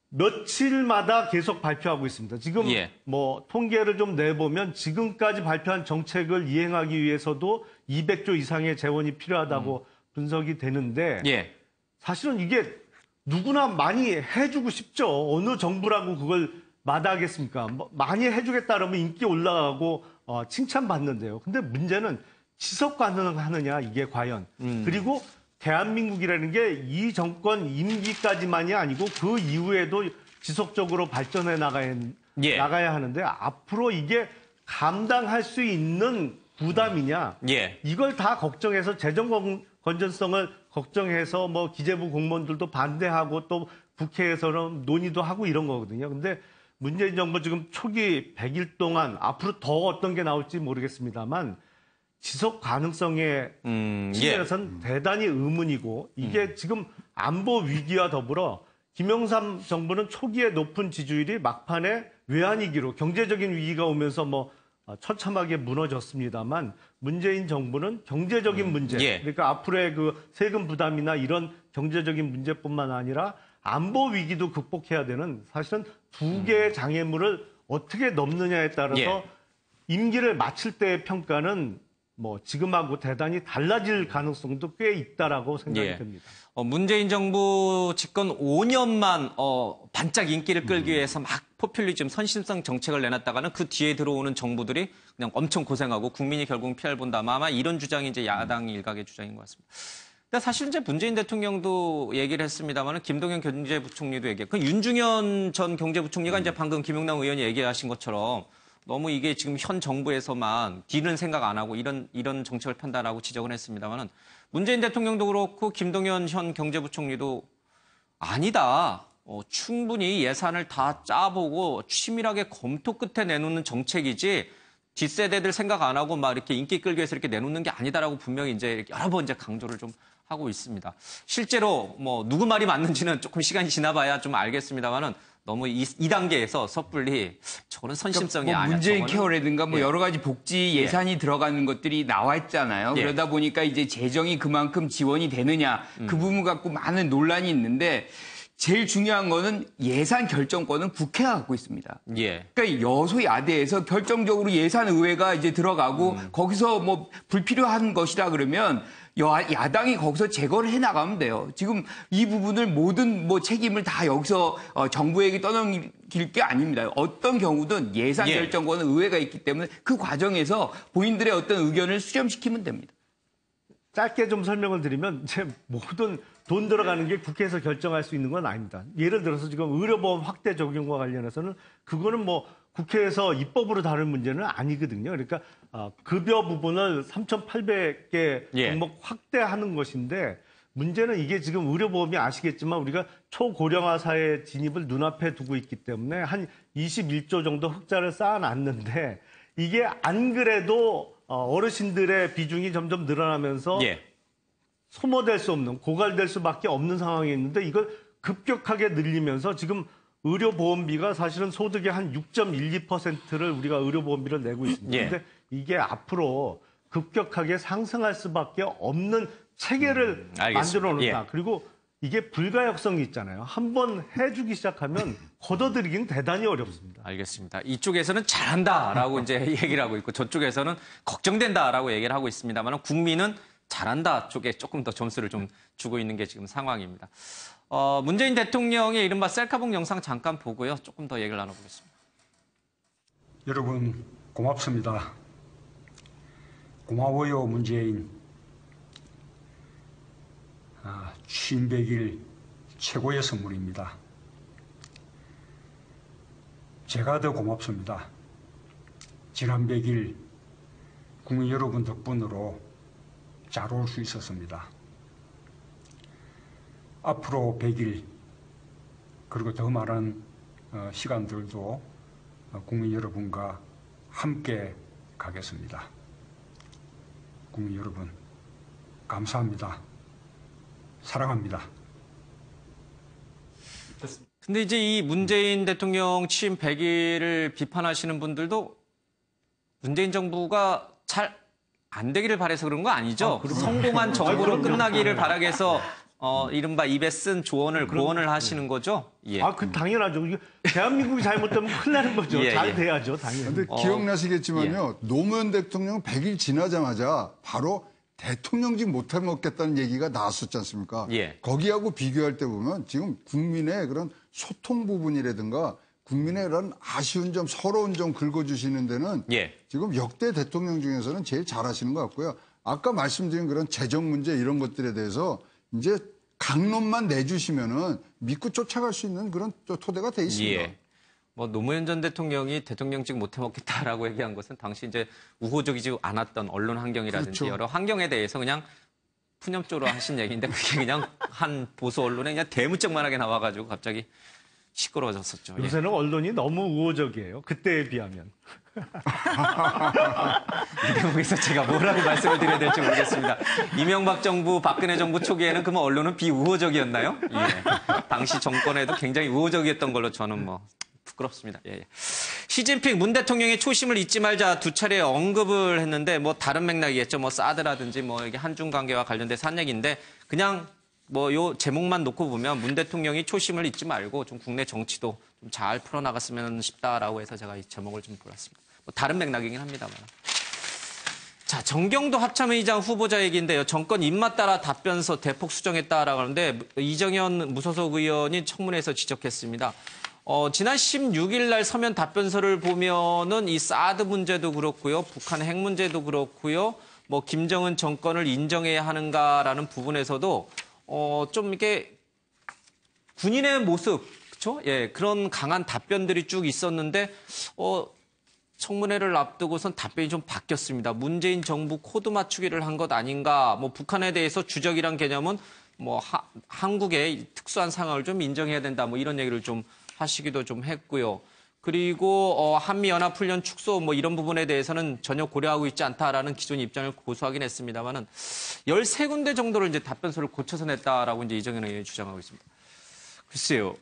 며칠마다 계속 발표하고 있습니다. 지금 뭐 통계를 좀 내보면 지금까지 발표한 정책을 이행하기 위해서도 200조 이상의 재원이 필요하다고 분석이 되는데 사실은 이게 누구나 많이 해주고 싶죠. 어느 정부라고 그걸 마다하겠습니까? 뭐 많이 해주겠다 그러면 인기 올라가고 칭찬받는데요. 근데 문제는 지속 가능하느냐 이게 과연. 그리고 대한민국이라는 게 이 정권 임기까지만이 아니고 그 이후에도 지속적으로 발전해 나가야 하는데 앞으로 이게 감당할 수 있는 부담이냐 이걸 다 걱정해서 재정 건전성을 걱정해서 뭐 기재부 공무원들도 반대하고 또 국회에서는 논의도 하고 이런 거거든요. 근데 문재인 정부 지금 초기 100일 동안 앞으로 더 어떤 게 나올지 모르겠습니다만 지속 가능성의 측면에서는 대단히 의문이고 이게 지금 안보 위기와 더불어 김영삼 정부는 초기에 높은 지지율이 막판에 외환위기로 경제적인 위기가 오면서 뭐 처참하게 무너졌습니다만 문재인 정부는 경제적인 문제 그러니까 앞으로의 그 세금 부담이나 이런 경제적인 문제뿐만 아니라 안보 위기도 극복해야 되는 사실은 두 개의 장애물을 어떻게 넘느냐에 따라서 임기를 마칠 때의 평가는 뭐 지금하고 대단히 달라질 가능성도 꽤 있다라고 생각이 됩니다. 문재인 정부 집권 5년만 반짝 인기를 끌기 위해서 막 포퓰리즘, 선심성 정책을 내놨다가는 그 뒤에 들어오는 정부들이 그냥 엄청 고생하고 국민이 결국 피해를 본다. 아마 이런 주장이 이제 야당 일각의 주장인 것 같습니다. 근데 사실 이제 문재인 대통령도 얘기를 했습니다만 김동연 경제부총리도 얘기했고 윤중현 전 경제부총리가 이제 방금 김용남 의원이 얘기하신 것처럼 너무 이게 지금 현 정부에서만 뒤는 생각 안 하고 이런 정책을 판단하고 지적을 했습니다만은 문재인 대통령도 그렇고 김동연 현 경제부총리도 아니다. 충분히 예산을 다 짜보고 치밀하게 검토 끝에 내놓는 정책이지 뒷세대들 생각 안 하고 막 이렇게 인기 끌기 위해서 이렇게 내놓는 게 아니다라고 분명히 이제 여러 번 이제 강조를 좀 하고 있습니다. 실제로 뭐 누구 말이 맞는지는 조금 시간이 지나봐야 좀 알겠습니다만은 너무 이 단계에서 섣불리 저는 선심성이 그러니까 뭐 아니야. 문재인 케어라든가 뭐 예. 여러 가지 복지 예산이 들어가는 것들이 나와 있잖아요. 예. 그러다 보니까 이제 재정이 그만큼 지원이 되느냐 그 부분 갖고 많은 논란이 있는데 제일 중요한 거는 예산 결정권은 국회가 갖고 있습니다. 예. 그러니까 여소야대에서 결정적으로 예산의회가 이제 들어가고 거기서 뭐 불필요한 것이라 그러면 야당이 거기서 제거를 해 나가면 돼요. 지금 이 부분을 모든 뭐 책임을 다 여기서 정부에게 떠넘길 게 아닙니다. 어떤 경우든 예산 예. 결정권은 의회가 있기 때문에 그 과정에서 본인들의 어떤 의견을 수렴시키면 됩니다. 짧게 좀 설명을 드리면 이제 모든 돈 들어가는 게 국회에서 결정할 수 있는 건 아닙니다. 예를 들어서 지금 의료보험 확대 적용과 관련해서는 그거는 뭐 국회에서 입법으로 다룰 문제는 아니거든요. 그러니까 급여 부분을 3,800개 예. 종목 확대하는 것인데 문제는 이게 지금 의료보험이 아시겠지만 우리가 초고령화 사회 진입을 눈앞에 두고 있기 때문에 한 21조 정도 흑자를 쌓아놨는데 이게 안 그래도 어르신들의 비중이 점점 늘어나면서 예. 소모될 수 없는, 고갈될 수밖에 없는 상황이 있는데 이걸 급격하게 늘리면서 지금 의료보험비가 사실은 소득의 한 6.12%를 우리가 의료보험비를 내고 있습니다. 예. 그런데 이게 앞으로 급격하게 상승할 수밖에 없는 체계를 만들어 놓다. 예. 그리고 이게 불가역성이 있잖아요. 한번 해주기 시작하면 걷어들이기는 대단히 어렵습니다. 알겠습니다. 이쪽에서는 잘한다라고 이제 얘기를 하고 있고 저쪽에서는 걱정된다라고 얘기를 하고 있습니다만 국민은 잘한다 쪽에 조금 더 점수를 좀 주고 있는 게 지금 상황입니다. 문재인 대통령의 이른바 셀카봉 영상 잠깐 보고요. 조금 더 얘기를 나눠보겠습니다. 여러분 고맙습니다. 고마워요 문재인. 취임 100일 최고의 선물입니다. 제가 더 고맙습니다. 지난 100일 국민 여러분 덕분으로 잘 올 수 있었습니다. 앞으로 100일 그리고 더 많은 시간들도 국민 여러분과 함께 가겠습니다. 국민 여러분 감사합니다. 사랑합니다. 근데 이제 이 문재인 대통령 취임 100일을 비판하시는 분들도 문재인 정부가 잘 안 되기를 바라서 그런 거 아니죠? 성공한 정부로 끝나기를 바라기 위해서 이른바 입에 쓴 조언을 고언을 하시는 거죠? 예. 그 당연하죠. 이게 대한민국이 잘못되면 큰일 나는 거죠. 예, 잘 예. 돼야죠, 당연히. 근데 기억나시겠지만요. 노무현 대통령 100일 지나자마자 바로 대통령직 못해 먹겠다는 얘기가 나왔었지 않습니까? 예. 거기하고 비교할 때 보면 지금 국민의 그런 소통 부분이라든가 국민의 그런 아쉬운 점, 서러운 점 긁어주시는 데는 예. 지금 역대 대통령 중에서는 제일 잘하시는 것 같고요. 아까 말씀드린 그런 재정 문제 이런 것들에 대해서 이제 강론만 내주시면은 믿고 쫓아갈 수 있는 그런 토대가 돼 있습니다. 예. 뭐 노무현 전 대통령이 대통령직 못해 먹겠다라고 얘기한 것은 당시 이제 우호적이지 않았던 언론 환경이라든지 그렇죠. 여러 환경에 대해서 그냥 푸념조로 하신 얘기인데 그게 그냥 한 보수 언론에 그냥 대문짝만하게 나와가지고 갑자기 시끄러워졌었죠. 예. 요새는 언론이 너무 우호적이에요. 그때에 비하면. 이 대목에서 제가 뭐라고 말씀을 드려야 될지 모르겠습니다. 이명박 정부, 박근혜 정부 초기에는 그러면 언론은 비우호적이었나요? 예. 당시 정권에도 굉장히 우호적이었던 걸로 저는 뭐 부끄럽습니다. 예. 시진핑 문 대통령의 초심을 잊지 말자 두 차례 언급을 했는데 뭐 다른 맥락이겠죠. 뭐 사드라든지 뭐 이게 한중 관계와 관련돼서 한 얘기인데 그냥 뭐 요 제목만 놓고 보면 문 대통령이 초심을 잊지 말고 좀 국내 정치도 좀 잘 풀어나갔으면 싶다라고 해서 제가 이 제목을 좀 골랐습니다. 뭐 다른 맥락이긴 합니다만. 자, 정경도 합참의장 후보자 얘기인데요. 정권 입맛 따라 답변서 대폭 수정했다라고 하는데 이정현 무소속 의원이 청문회에서 지적했습니다. 지난 16일 날 서면 답변서를 보면은 이 사드 문제도 그렇고요. 북한 핵 문제도 그렇고요. 뭐 김정은 정권을 인정해야 하는가라는 부분에서도 좀 이렇게 군인의 모습, 그렇죠? 예, 그런 강한 답변들이 쭉 있었는데 청문회를 앞두고선 답변이 좀 바뀌었습니다. 문재인 정부 코드 맞추기를 한 것 아닌가. 뭐 북한에 대해서 주적이란 개념은 뭐 한국의 특수한 상황을 좀 인정해야 된다. 뭐 이런 얘기를 좀 하시기도 좀 했고요. 그리고 한미연합훈련 축소 뭐 이런 부분에 대해서는 전혀 고려하고 있지 않다라는 기존 입장을 고수하긴 했습니다만은 13군데 정도를 이제 답변서를 고쳐서 냈다라고 이제 이정현 의원이 주장하고 있습니다. 글쎄요,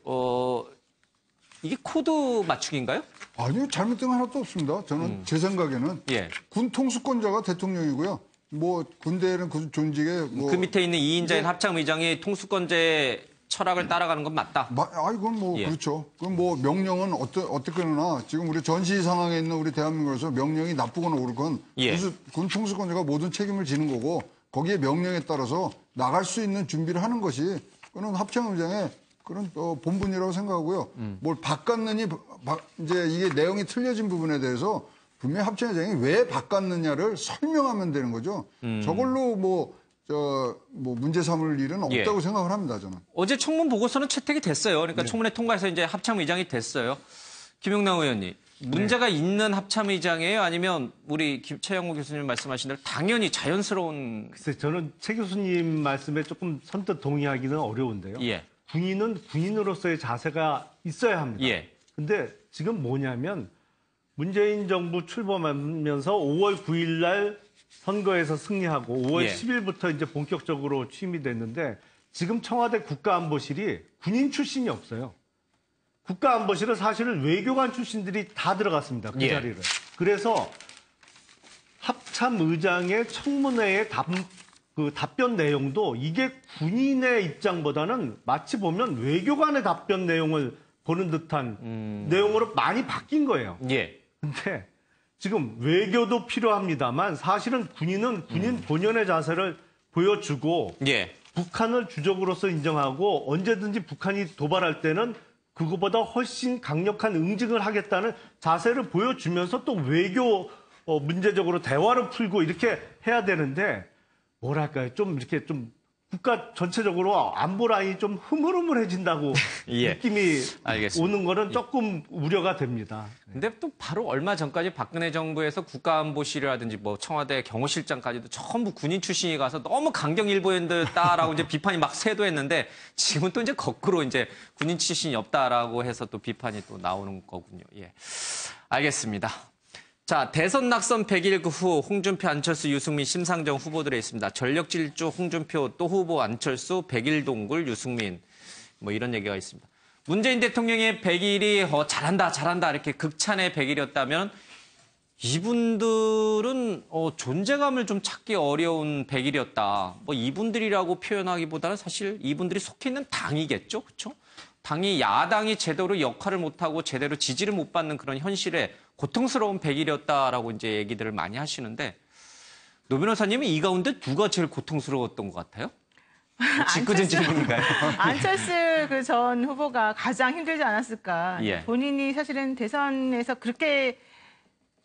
이게 코드 맞추기인가요? 아니요, 잘못된 건 하나도 없습니다. 저는 제 생각에는 군 통수권자가 대통령이고요. 뭐 군대에는 그 존직에 그 밑에 있는 2인자인 합참의장이 통수권자의 철학을 따라가는 건 맞다. 이건 뭐 그렇죠. 그럼 뭐 명령은 어떻게나 지금 우리 전시 상황에 있는 우리 대한민국에서 명령이 나쁘거나 옳건 군 통수권자가 모든 책임을 지는 거고 거기에 명령에 따라서 나갈 수 있는 준비를 하는 것이 그는 합참의장의 그런 본분이라고 생각하고요. 뭘 바꿨느니 이제 이게 내용이 틀려진 부분에 대해서 분명히 합참의장이 왜 바꿨느냐를 설명하면 되는 거죠. 저걸로 문제 삼을 일은 없다고 생각을 합니다, 저는. 어제 청문 보고서는 채택이 됐어요. 그러니까 청문회 통과해서 이제 합참의장이 됐어요. 김용남 의원님, 문제가 있는 합참의장이에요? 아니면 우리 최영호 교수님 말씀하신 대로 당연히 자연스러운. 글쎄, 저는 최 교수님 말씀에 조금 선뜻 동의하기는 어려운데요. 군인은 군인으로서의 자세가 있어야 합니다. 근데 지금 뭐냐면 문재인 정부 출범하면서 5월 9일 날 선거에서 승리하고 5월 10일부터 이제 본격적으로 취임이 됐는데 지금 청와대 국가안보실이 군인 출신이 없어요. 국가안보실은 사실은 외교관 출신들이 다 들어갔습니다. 그 자리를. 그래서 합참의장의 청문회의 답변 내용도 이게 군인의 입장보다는 마치 보면 외교관의 답변 내용을 보는 듯한 내용으로 많이 바뀐 거예요. 근데 지금 외교도 필요합니다만 사실은 군인은 군인 본연의 자세를 보여주고 북한을 주적으로서 인정하고 언제든지 북한이 도발할 때는 그거보다 훨씬 강력한 응징을 하겠다는 자세를 보여주면서 또 외교 문제적으로 대화를 풀고 이렇게 해야 되는데 뭐랄까요? 좀 이렇게 좀 국가 전체적으로 안보 라인이 좀 흐물흐물해진다고 느낌이 오는 거는 조금 우려가 됩니다. 근데 또 바로 얼마 전까지 박근혜 정부에서 국가안보실이라든지 뭐 청와대 경호실장까지도 전부 군인 출신이 가서 너무 강경일보였다라고 이제 비판이 막 쇄도했는데 지금은 또 이제 거꾸로 이제 군인 출신이 없다라고 해서 또 비판이 또 나오는 거군요. 알겠습니다. 자, 대선 낙선 100일 후 홍준표, 안철수, 유승민, 심상정 후보들에 있습니다. 전력 질주 홍준표, 또 후보 안철수, 100일 동굴 유승민 뭐 이런 얘기가 있습니다. 문재인 대통령의 100일이 잘한다 이렇게 극찬의 100일이었다면 이분들은 존재감을 좀 찾기 어려운 100일이었다. 뭐 이분들이라고 표현하기보다는 사실 이분들이 속해 있는 당이겠죠. 그렇죠? 당이 야당이 제대로 역할을 못하고 제대로 지지를 못 받는 그런 현실에 고통스러운 100일이었다라고 이제 얘기들을 많이 하시는데 노 변호사님은 이 가운데 누가 제일 고통스러웠던 것 같아요? 짓궂은 질문인가요? 안철수 그 전 후보가 가장 힘들지 않았을까. 본인이 사실은 대선에서 그렇게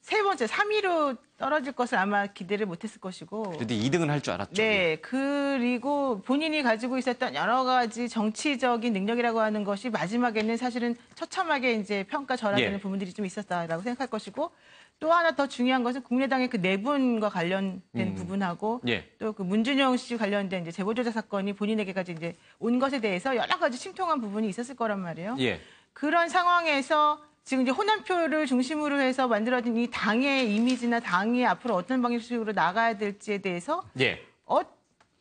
세 번째 3위로 떨어질 것을 아마 기대를 못했을 것이고. 그래도 2등은 할 줄 알았죠. 그리고 본인이 가지고 있었던 여러 가지 정치적인 능력이라고 하는 것이 마지막에는 사실은 처참하게 이제 평가절하되는 부분들이 좀 있었다라고 생각할 것이고 또 하나 더 중요한 것은 국민의당의 그 내분과 관련된 부분하고 또 그 문준영 씨 관련된 이제 제보조작 사건이 본인에게까지 이제 온 것에 대해서 여러 가지 심통한 부분이 있었을 거란 말이에요. 그런 상황에서 지금 이제 호남표를 중심으로 해서 만들어진 이 당의 이미지나 당이 앞으로 어떤 방식으로 나가야 될지에 대해서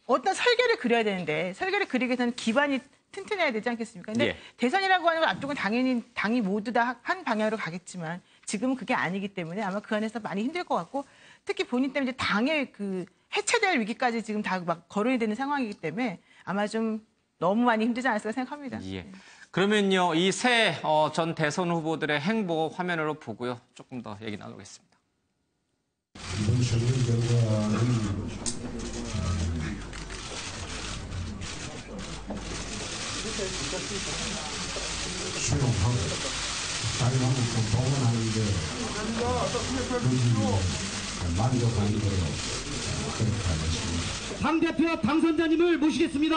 어떤 설계를 그려야 되는데 설계를 그리기 위해서는 기반이 튼튼해야 되지 않겠습니까? 근데 대선이라고 하는 건 앞두고 당연히 당이 모두 다 한 방향으로 가겠지만 지금은 그게 아니기 때문에 아마 그 안에서 많이 힘들 것 같고 특히 본인 때문에 이제 당의 그 해체될 위기까지 지금 다 막 거론이 되는 상황이기 때문에 아마 좀 너무 많이 힘들지 않았을까 생각합니다. 그러면요, 이 새 전 대선 후보들의 행보 화면으로 보고요. 조금 더 얘기 나누겠습니다. 이번 선거 결과는 수용하고 자기만을 좀 복원하는데 만족하는 대로 그렇게 하겠습니다. 당대표 당선자님을 모시겠습니다.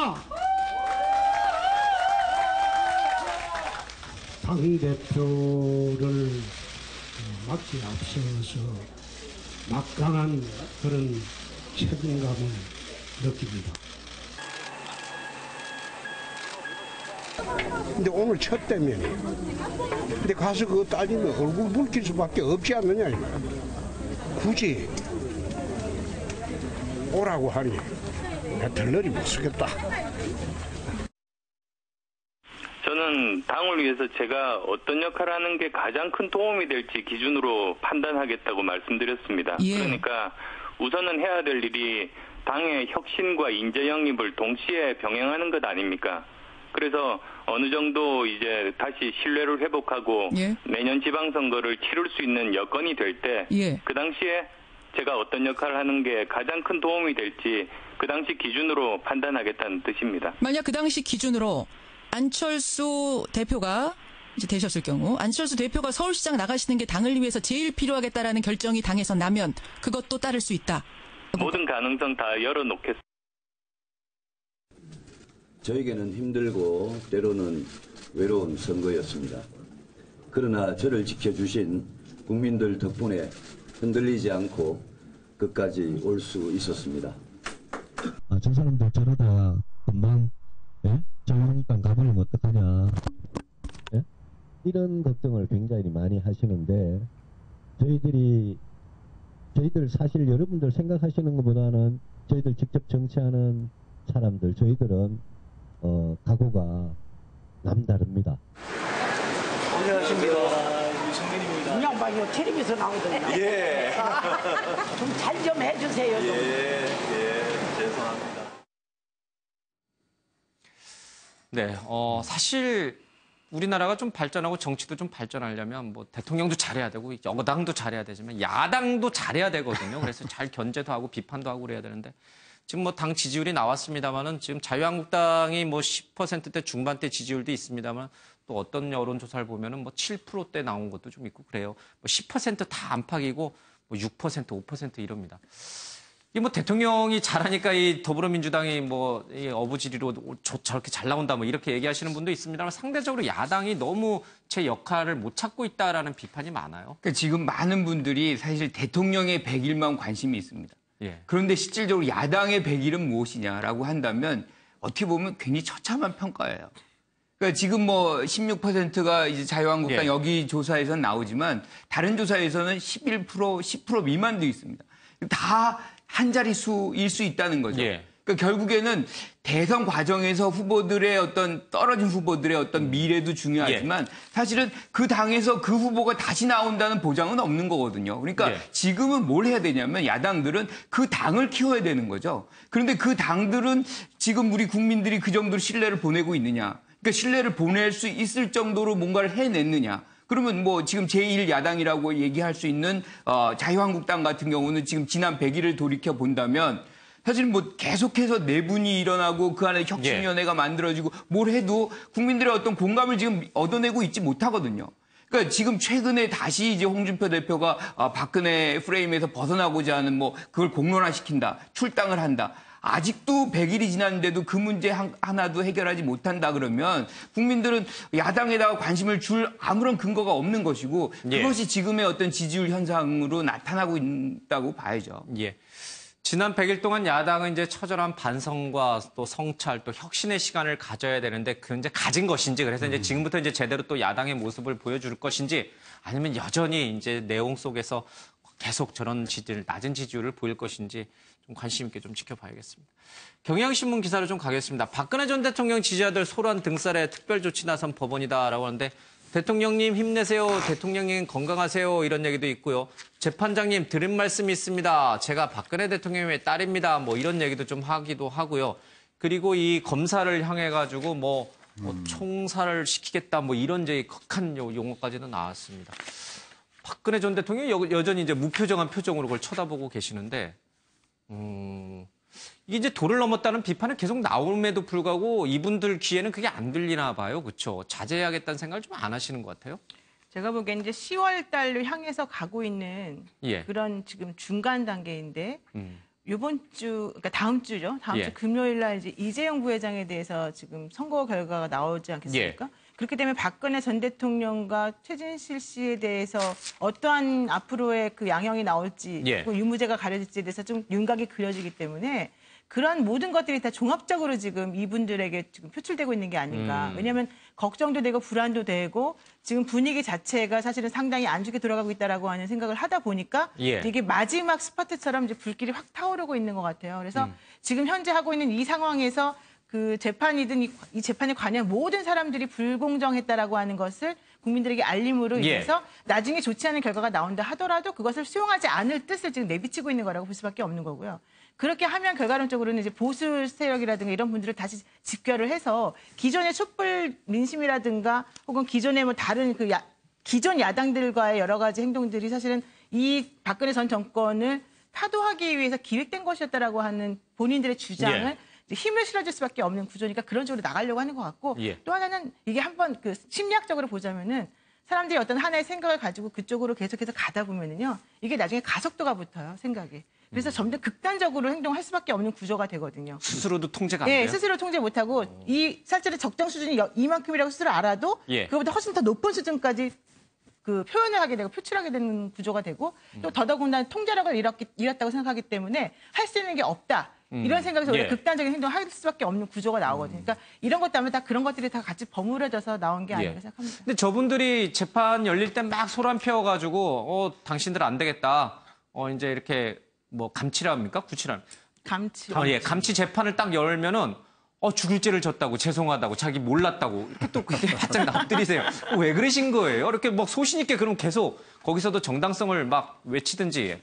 당대표를 막지 앞서서 막강한 그런 책임감을 느낍니다. 근데 오늘 첫 대면이에요. 근데 가서 그거 따지면 얼굴 붉힐 수밖에 없지 않느냐 이 말이야. 굳이 오라고 하니 나 들러리 못 쓰겠다. 저는 당을 위해서 제가 어떤 역할을 하는 게 가장 큰 도움이 될지 기준으로 판단하겠다고 말씀드렸습니다. 예. 그러니까 우선은 해야 될 일이 당의 혁신과 인재 영입을 동시에 병행하는 것 아닙니까? 그래서 어느 정도 이제 다시 신뢰를 회복하고 예. 내년 지방선거를 치를 수 있는 여건이 될 때 그 당시에 제가 어떤 역할을 하는 게 가장 큰 도움이 될지 그 당시 기준으로 판단하겠다는 뜻입니다. 만약 그 당시 기준으로 안철수 대표가 이제 되셨을 경우 안철수 대표가 서울시장 나가시는 게 당을 위해서 제일 필요하겠다라는 결정이 당에서 나면 그것도 따를 수 있다. 모든 가능성 다 열어놓겠습니다. 저에게는 힘들고 때로는 외로운 선거였습니다. 그러나 저를 지켜주신 국민들 덕분에 흔들리지 않고 끝까지 올 수 있었습니다. 저 사람들 저러다 금방 저러니까 가버리면 어떡하냐. 예? 이런 걱정을 굉장히 많이 하시는데 저희들 사실 여러분들 생각하시는 것보다는 저희들 직접 정치하는 사람들 저희들은 각오가 남다릅니다. 안녕하십니까. 유승민입니다. 그냥 막 이거 텔레비에서 나오던데. 예. 좀 잘 좀 해주세요. 좀. 예, 죄송합니다. 네, 사실 우리나라가 좀 발전하고 정치도 좀 발전하려면 뭐 대통령도 잘해야 되고 여당도 잘해야 되지만 야당도 잘해야 되거든요. 그래서 잘 견제도 하고 비판도 하고 그래야 되는데 지금 뭐 당 지지율이 나왔습니다만은 지금 자유한국당이 뭐 10%대 중반대 지지율도 있습니다만 또 어떤 여론조사를 보면은 뭐 7%대 나온 것도 좀 있고 그래요. 뭐 10% 다 안팎이고 뭐 6%, 5% 이럽니다. 이 뭐 대통령이 잘하니까 이 더불어민주당이 뭐 이 어부지리로 저렇게 잘 나온다 뭐 이렇게 얘기하시는 분도 있습니다만 상대적으로 야당이 너무 제 역할을 못 찾고 있다라는 비판이 많아요. 그러니까 지금 많은 분들이 사실 대통령의 100일만 관심이 있습니다. 예. 그런데 실질적으로 야당의 100일은 무엇이냐라고 한다면 어떻게 보면 굉장히 처참한 평가예요. 그러니까 지금 뭐 16%가 이제 자유한국당 예. 여기 조사에서는 나오지만 다른 조사에서는 11%, 10% 미만도 있습니다. 다 한 자릿수일 수 있다는 거죠. 예. 그러니까 결국에는 대선 과정에서 후보들의 떨어진 후보들의 어떤 미래도 중요하지만 사실은 그 당에서 그 후보가 다시 나온다는 보장은 없는 거거든요. 그러니까 지금은 뭘 해야 되냐면 야당들은 그 당을 키워야 되는 거죠. 그런데 그 당들은 지금 우리 국민들이 그 정도로 신뢰를 보내고 있느냐. 그러니까 신뢰를 보낼 수 있을 정도로 뭔가를 해냈느냐. 그러면 뭐 지금 제1야당이라고 얘기할 수 있는 자유한국당 같은 경우는 지금 지난 100일을 돌이켜 본다면 사실 뭐 계속해서 내분이 일어나고 그 안에 혁신위원회가 만들어지고 뭘 해도 국민들의 어떤 공감을 지금 얻어내고 있지 못하거든요. 그러니까 지금 최근에 다시 이제 홍준표 대표가 박근혜 프레임에서 벗어나고자 하는 뭐 그걸 공론화시킨다, 출당을 한다. 아직도 100일이 지났는데도 그 문제 하나도 해결하지 못한다 그러면 국민들은 야당에다가 관심을 줄 아무런 근거가 없는 것이고 그것이 지금의 어떤 지지율 현상으로 나타나고 있다고 봐야죠. 예. 지난 100일 동안 야당은 이제 처절한 반성과 또 성찰 또 혁신의 시간을 가져야 되는데 그 이제 가진 것인지 그래서 이제 지금부터 이제 제대로 또 야당의 모습을 보여줄 것인지 아니면 여전히 이제 내용 속에서 계속 저런 낮은 지지율을 보일 것인지 좀 관심 있게 좀 지켜봐야겠습니다. 경향신문 기사로 좀 가겠습니다. 박근혜 전 대통령 지지자들 소란 등살에 특별 조치 나선 법원이다라고 하는데 대통령님 힘내세요. 대통령님 건강하세요. 이런 얘기도 있고요. 재판장님 들은 말씀이 있습니다. 제가 박근혜 대통령의 딸입니다. 뭐 이런 얘기도 좀 하기도 하고요. 그리고 이 검사를 향해가지고 뭐 총살을 시키겠다 뭐 이런 이제 극한 용어까지도 나왔습니다. 박근혜 전 대통령이 여전히 이제 무표정한 표정으로 그걸 쳐다보고 계시는데, 이게 이제 도를 넘었다는 비판은 계속 나옴에도 불구하고 이분들 귀에는 그게 안 들리나 봐요. 그렇죠? 자제해야겠다는 생각을 좀 안 하시는 것 같아요. 제가 보기엔 이제 10월 달로 향해서 가고 있는 그런 지금 중간 단계인데 이번 주, 그러니까 다음 주죠. 다음 주 금요일 날 이제 이재용 부회장에 대해서 지금 선거 결과가 나오지 않겠습니까? 그렇기 때문에 박근혜 전 대통령과 최진실 씨에 대해서 어떠한 앞으로의 그 양형이 나올지, 예. 그 유무죄가 가려질지에 대해서 좀 윤곽이 그려지기 때문에 그런 모든 것들이 다 종합적으로 지금 이분들에게 지금 표출되고 있는 게 아닌가. 왜냐하면 걱정도 되고 불안도 되고 지금 분위기 자체가 사실은 상당히 안 좋게 돌아가고 있다라고 하는 생각을 하다 보니까 예. 이게 마지막 스파트처럼 이제 불길이 확 타오르고 있는 것 같아요. 그래서 지금 현재 하고 있는 이 상황에서 그 재판이든 이 재판에 관여한 모든 사람들이 불공정했다라고 하는 것을 국민들에게 알림으로 예. 인해서 나중에 좋지 않은 결과가 나온다 하더라도 그것을 수용하지 않을 뜻을 지금 내비치고 있는 거라고 볼 수밖에 없는 거고요. 그렇게 하면 결과론적으로는 이제 보수 세력이라든가 이런 분들을 다시 집결을 해서 기존의 촛불 민심이라든가 혹은 기존의 뭐 다른 그 기존 야당들과의 여러 가지 행동들이 사실은 이 박근혜 전 정권을 타도하기 위해서 기획된 것이었다라고 하는 본인들의 주장을 예. 힘을 실어줄 수밖에 없는 구조니까 그런 쪽으로 나가려고 하는 것 같고 예. 또 하나는 이게 한번 그 심리학적으로 보자면은 사람들이 어떤 하나의 생각을 가지고 그쪽으로 계속해서 가다 보면은요 이게 나중에 가속도가 붙어요 생각이. 그래서 점점 극단적으로 행동할 수밖에 없는 구조가 되거든요. 스스로도 통제가 안 네, 돼요? 스스로 통제 못하고 이 실제로 적정 수준이 이만큼이라고 스스로 알아도 예. 그거보다 훨씬 더 높은 수준까지 그 표현을 하게 되고 표출하게 되는 구조가 되고 또 더더군다나 통제력을 잃었다고 생각하기 때문에 할 수 있는 게 없다. 이런 생각에서 예. 오히려 극단적인 행동을 할 수밖에 없는 구조가 나오거든요. 그러니까 이런 것도 아마 다 그런 것들이 다 같이 버무려져서 나온 게 아닌가 예. 생각합니다. 근데 저분들이 재판 열릴 때 막 소란 피워가지고 당신들 안 되겠다. 이제 이렇게 뭐 감치랍니까? 구치랍. 감치. 예, 감치 재판을 딱 열면은 죽을 죄를 졌다고 죄송하다고 자기 몰랐다고 이렇게 또 그때 바짝 납들이세요. 왜 그러신 거예요? 이렇게 막 소신 있게 그럼 계속 거기서도 정당성을 막 외치든지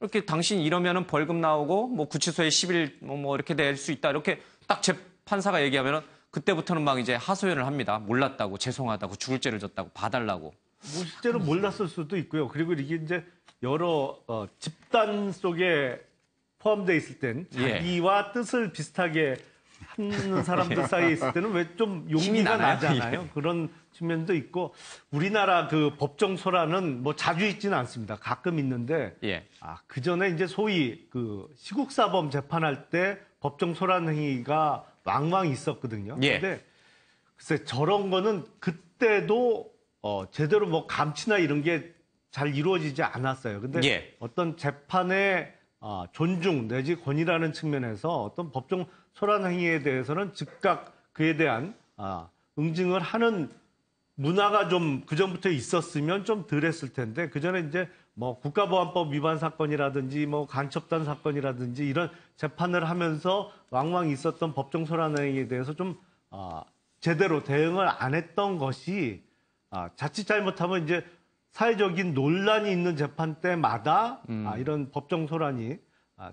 이렇게 당신 이러면은 벌금 나오고 뭐 구치소에 10일 뭐 이렇게 될 수 있다 이렇게 딱 재판사가 얘기하면은 그때부터는 막 이제 하소연을 합니다. 몰랐다고 죄송하다고 죽을 죄를 졌다고 봐달라고. 뭐 실제로 몰랐을 수도 있고요. 그리고 이게 이제 여러 집단 속에 포함되어 있을 땐 자기와 뜻을 비슷하게 하는 사람들 사이에 있을 때는 왜 좀 용기가 나잖아요. 그런 측면도 있고 우리나라 그 법정 소란은 뭐 자주 있지는 않습니다. 가끔 있는데 그 전에 이제 소위 그 시국사범 재판할 때 법정 소란 행위가 왕왕 있었거든요. 근데 글쎄 저런 거는 그때도 제대로 뭐 감치나 이런 게 잘 이루어지지 않았어요. 근데 어떤 재판의 존중 내지 권위라는 측면에서 어떤 법정 소란 행위에 대해서는 즉각 그에 대한 응징을 하는 문화가 좀 그전부터 있었으면 좀 덜했을 텐데 그전에 이제 뭐 국가보안법 위반 사건이라든지 뭐 간첩단 사건이라든지 이런 재판을 하면서 왕왕 있었던 법정 소란 행위에 대해서 좀 제대로 대응을 안 했던 것이 자칫 잘못하면 이제 사회적인 논란이 있는 재판 때마다 이런 법정 소란이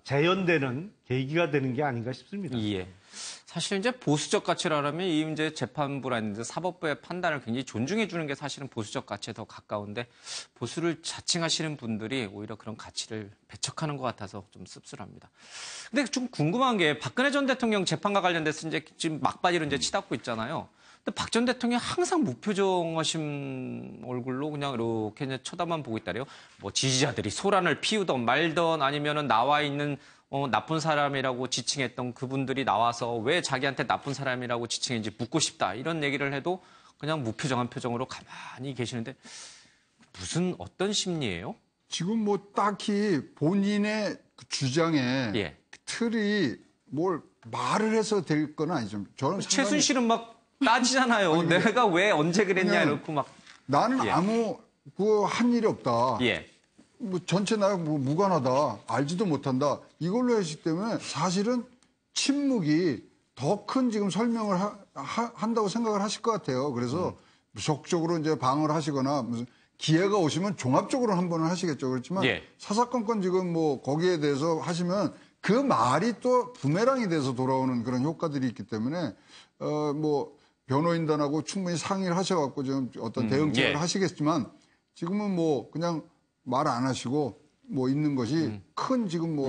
재현되는 계기가 되는 게 아닌가 싶습니다. 예. 사실 이제 보수적 가치라면 이 이제 재판부라든지 사법부의 판단을 굉장히 존중해 주는 게 사실은 보수적 가치에 더 가까운데 보수를 자칭하시는 분들이 오히려 그런 가치를 배척하는 것 같아서 좀 씁쓸합니다. 근데 좀 궁금한 게 박근혜 전 대통령 재판과 관련돼서 이제 지금 막바지로 이제 치닫고 있잖아요. 근데 박 전 대통령이 항상 무표정하신 얼굴로 그냥 이렇게 이제 쳐다만 보고 있다래요. 뭐 지지자들이 소란을 피우던 말던 아니면은 나와 있는 나쁜 사람이라고 지칭했던 그분들이 나와서 왜 자기한테 나쁜 사람이라고 지칭했는지 묻고 싶다. 이런 얘기를 해도 그냥 무표정한 표정으로 가만히 계시는데 무슨 어떤 심리예요? 지금 뭐 딱히 본인의 그 주장에 그 틀이 뭘 말을 해서 될 건 아니죠. 저는 최순실은 막 따지잖아요. 아니, 내가 왜 언제 그랬냐 이렇고 막. 나는 아무 한 일이 없다. 뭐 전체 나랑 뭐 무관하다. 알지도 못한다. 이걸로 했기 때문에 사실은 침묵이 더 큰 지금 설명을 한다고 생각을 하실 것 같아요. 그래서 무속적으로 이제 방어를 하시거나 무슨 기회가 오시면 종합적으로 한 번은 하시겠죠. 그렇지만 사사건건 지금 뭐 거기에 대해서 하시면 그 말이 또 부메랑이 돼서 돌아오는 그런 효과들이 있기 때문에 뭐 변호인단하고 충분히 상의를 하셔갖고 지금 어떤 대응책을 하시겠지만 지금은 뭐 그냥 말 안 하시고 뭐 있는 것이 큰 지금 뭐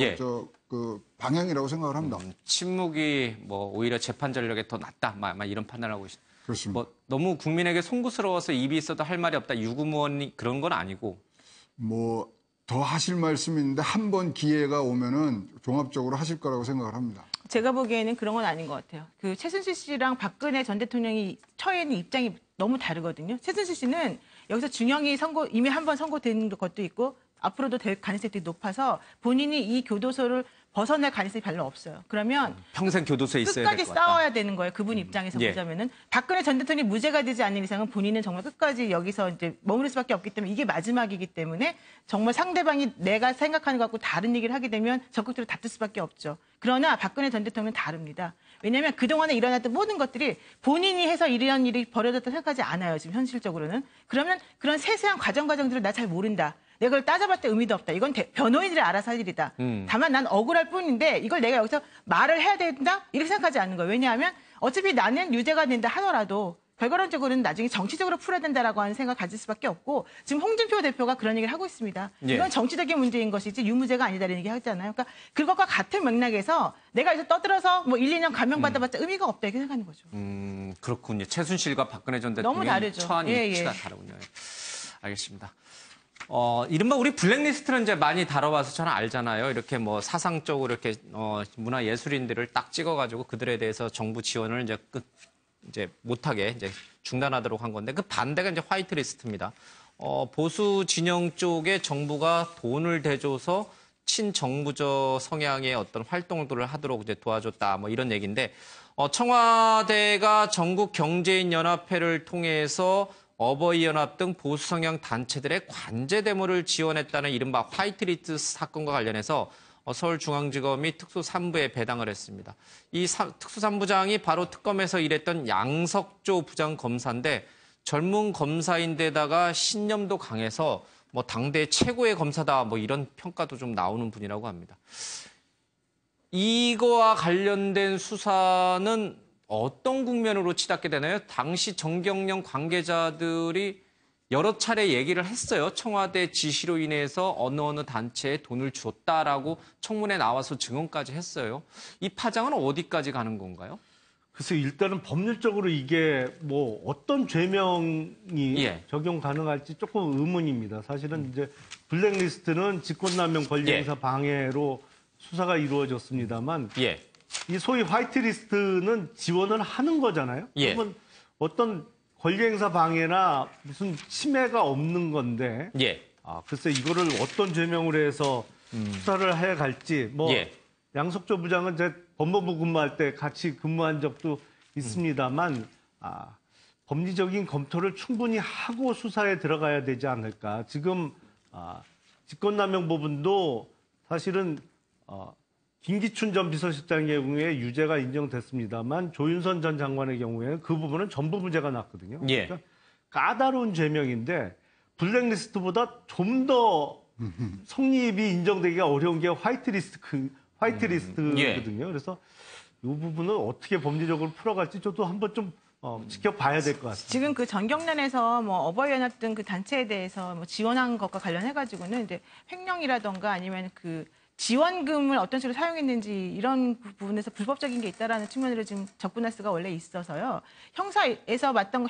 그 방향이라고 생각을 합니다. 침묵이 뭐 오히려 재판 전력에 더 낫다. 막 이런 판단을 하고 있습니다. 그렇습니다. 뭐 너무 국민에게 송구스러워서 입이 있어도 할 말이 없다. 유구무원이 그런 건 아니고. 뭐 더 하실 말씀이 있는데 한 번 기회가 오면은 종합적으로 하실 거라고 생각을 합니다. 제가 보기에는 그런 건 아닌 것 같아요. 그 최순실 씨랑 박근혜 전 대통령이 처해 있는 입장이 너무 다르거든요. 최순실 씨는 여기서 중형이 이미 한 번 선고된 것도 있고 앞으로도 될 가능성이 되게 높아서 본인이 이 교도소를 벗어날 가능성이 별로 없어요. 그러면 평생 교도소에 있어야 될 것 같다. 끝까지 싸워야 되는 거예요. 그분 입장에서 예. 보자면은 박근혜 전 대통령이 무죄가 되지 않는 이상은 본인은 정말 끝까지 여기서 이제 머무를 수밖에 없기 때문에 이게 마지막이기 때문에 정말 상대방이 내가 생각하는 것 갖고 다른 얘기를 하게 되면 적극적으로 다툴 수밖에 없죠. 그러나 박근혜 전 대통령은 다릅니다. 왜냐하면 그동안에 일어났던 모든 것들이 본인이 해서 이런 일이 벌어졌다고 생각하지 않아요. 지금 현실적으로는. 그러면 그런 세세한 과정들을 나 잘 모른다. 내가 그걸 따져봤자 의미도 없다. 이건 변호인들이 알아서 할 일이다. 다만 난 억울할 뿐인데 이걸 내가 여기서 말을 해야 된다? 이렇게 생각하지 않는 거예요. 왜냐하면 어차피 나는 유죄가 된다 하더라도 결과론적으로는 나중에 정치적으로 풀어야 된다라고 하는 생각을 가질 수밖에 없고 지금 홍준표 대표가 그런 얘기를 하고 있습니다. 예. 이건 정치적인 문제인 것이지 유무죄가 아니다라는 얘기 하잖아요. 그러니까 그것과 같은 맥락에서 내가 여기서 떠들어서 뭐 1, 2년 감형받아봤자 의미가 없다 이렇게 생각하는 거죠. 그렇군요. 최순실과 박근혜 전 너무 대통령의 다르죠. 처한 예, 위치가 예. 다르군요. 알겠습니다. 이른바 우리 블랙리스트는 이제 많이 다뤄봐서 저는 알잖아요. 이렇게 뭐 사상적으로 이렇게 문화 예술인들을 딱 찍어가지고 그들에 대해서 정부 지원을 이제 못하게 이제 중단하도록 한 건데 그 반대가 이제 화이트리스트입니다. 보수 진영 쪽에 정부가 돈을 대줘서 친정부적 성향의 어떤 활동들을 하도록 이제 도와줬다 뭐 이런 얘기인데 청와대가 전국 경제인 연합회를 통해서 어버이연합 등 보수 성향 단체들의 관제 데모를 지원했다는 이른바 화이트리스트 사건과 관련해서 서울중앙지검이 특수3부에 배당을 했습니다. 이 특수3부장이 바로 특검에서 일했던 양석조 부장검사인데 젊은 검사인데다가 신념도 강해서 뭐 당대 최고의 검사다 뭐 이런 평가도 좀 나오는 분이라고 합니다. 이거와 관련된 수사는 어떤 국면으로 치닫게 되나요? 당시 정경련 관계자들이 여러 차례 얘기를 했어요. 청와대 지시로 인해서 어느 단체에 돈을 줬다라고 청문회 나와서 증언까지 했어요. 이 파장은 어디까지 가는 건가요? 글쎄 일단은 법률적으로 이게 뭐 어떤 죄명이 적용 가능할지 조금 의문입니다. 사실은 이제 블랙리스트는 직권남용 권리행사 방해로 수사가 이루어졌습니다만 이 소위 화이트리스트는 지원을 하는 거잖아요. 그러면 어떤 권리행사 방해나 무슨 침해가 없는 건데 글쎄 이거를 어떤 죄명으로 해서 수사를 해 갈지 뭐 양석조 부장은 제 법무부 근무할 때 같이 근무한 적도 있습니다만 법리적인 검토를 충분히 하고 수사에 들어가야 되지 않을까. 지금 직권남용 부분도 사실은 김기춘 전 비서실장의 경우에 유죄가 인정됐습니다만 조윤선 전 장관의 경우에는 그 부분은 전부 무죄가 났거든요. 그러니까 까다로운 죄명인데 블랙리스트보다 좀 더 성립이 인정되기가 어려운 게 화이트리스트거든요. 그래서 이 부분은 어떻게 법리적으로 풀어갈지 저도 한번 좀 지켜봐야 될 것 같습니다. 지금 그 전경련에서 뭐 어버이연합 등 그 단체에 대해서 뭐 지원한 것과 관련해가지고는 이제 횡령이라던가 아니면 그 지원금을 어떤 식으로 사용했는지 이런 부분에서 불법적인 게 있다라는 측면으로 지금 접근할 수가 원래 있어서요. 형사부에서 맡던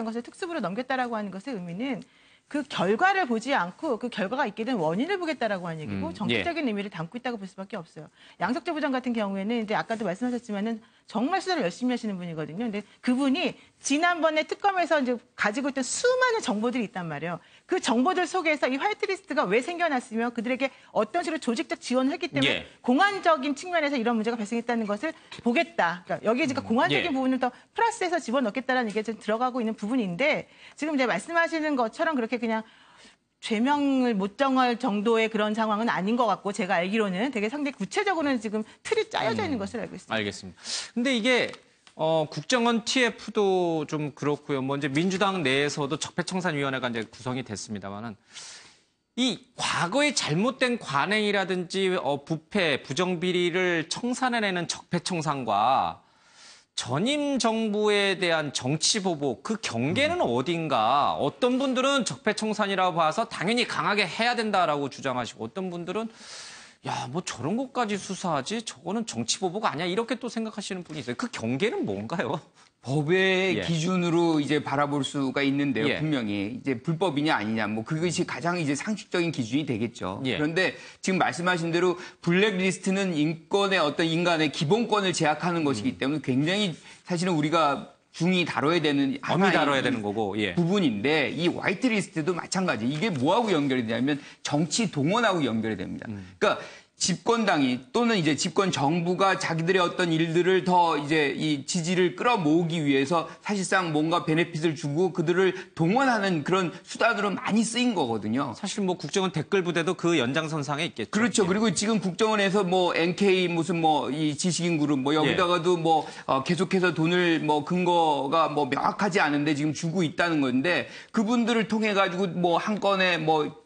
것을 특수부로 넘겼다라고 하는 것의 의미는 그 결과를 보지 않고 그 결과가 있게 된 원인을 보겠다라고 하는 얘기고 정치적인 의미를 담고 있다고 볼 수밖에 없어요. 양석조 부장 같은 경우에는 이제 아까도 말씀하셨지만은 정말 수사를 열심히 하시는 분이거든요. 근데 그분이 지난번에 특검에서 이제 가지고 있던 수많은 정보들이 있단 말이에요. 그 정보들 속에서 이 화이트리스트가 왜 생겨났으며 그들에게 어떤 식으로 조직적 지원을 했기 때문에 공안적인 측면에서 이런 문제가 발생했다는 것을 보겠다. 그러니까 여기에 지금 공안적인 부분을 더 플러스해서 집어넣겠다라는 얘기가 좀 들어가고 있는 부분인데 지금 이제 말씀하시는 것처럼 그렇게 그냥 죄명을 못 정할 정도의 그런 상황은 아닌 것 같고 제가 알기로는 되게 상당히 구체적으로는 지금 틀이 짜여져 있는 것을 알고 있습니다. 알겠습니다. 근데 이게 국정원 TF도 좀 그렇고요. 뭐 이제 민주당 내에서도 적폐청산위원회가 이제 구성이 됐습니다만은 이 과거의 잘못된 관행이라든지 부패, 부정비리를 청산해내는 적폐청산과 전임 정부에 대한 정치 보복, 그 경계는 어딘가. 어떤 분들은 적폐청산이라고 봐서 당연히 강하게 해야 된다라고 주장하시고 어떤 분들은 야, 뭐 저런 것까지 수사하지? 저거는 정치 보복 아니야? 이렇게 또 생각하시는 분이 있어요. 그 경계는 뭔가요? 법의 예. 기준으로 이제 바라볼 수가 있는데요. 예. 분명히 이제 불법이냐 아니냐 뭐 그것이 가장 이제 상식적인 기준이 되겠죠. 예. 그런데 지금 말씀하신 대로 블랙리스트는 인권의 어떤 인간의 기본권을 제약하는 것이기 때문에 굉장히 사실은 우리가 중히 다뤄야 되는 엄히 다뤄야 되는 거고 예. 부분인데 이 화이트리스트도 마찬가지. 이게 뭐하고 연결이 되냐면 정치 동원하고 연결이 됩니다. 그러니까 집권당이 또는 이제 집권 정부가 자기들의 어떤 일들을 더 이제 이 지지를 끌어모으기 위해서 사실상 뭔가 베네핏을 주고 그들을 동원하는 그런 수단으로 많이 쓰인 거거든요. 사실 뭐 국정원 댓글 부대도 그 연장선상에 있겠죠. 그렇죠. 그리고 지금 국정원에서 뭐 NK 무슨 뭐 이 지식인 그룹 뭐 여기다가도 뭐 계속해서 돈을 뭐 근거가 뭐 명확하지 않은데 지금 주고 있다는 건데 그분들을 통해 가지고 뭐 한 건에 뭐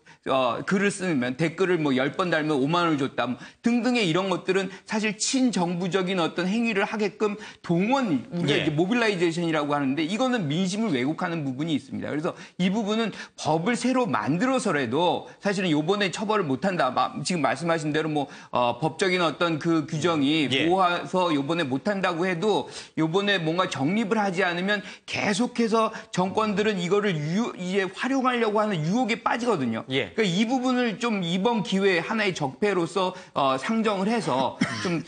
글을 쓰면 댓글을 뭐 10번 달면 5만 원을 줬다 뭐 등등의 이런 것들은 사실 친정부적인 어떤 행위를 하게끔 동원 우리가 이제 모빌라이제이션이라고 하는데 이거는 민심을 왜곡하는 부분이 있습니다. 그래서 이 부분은 법을 새로 만들어서라도 사실은 요번에 처벌을 못 한다. 지금 말씀하신 대로 뭐 법적인 어떤 그 규정이 모아서 요번에 못 한다고 해도 요번에 뭔가 정립을 하지 않으면 계속해서 정권들은 이거를 이제 활용하려고 하는 유혹에 빠지거든요. 그러니까 이 부분을 좀 이번 기회에 하나의 적폐로서 상정을 해서 좀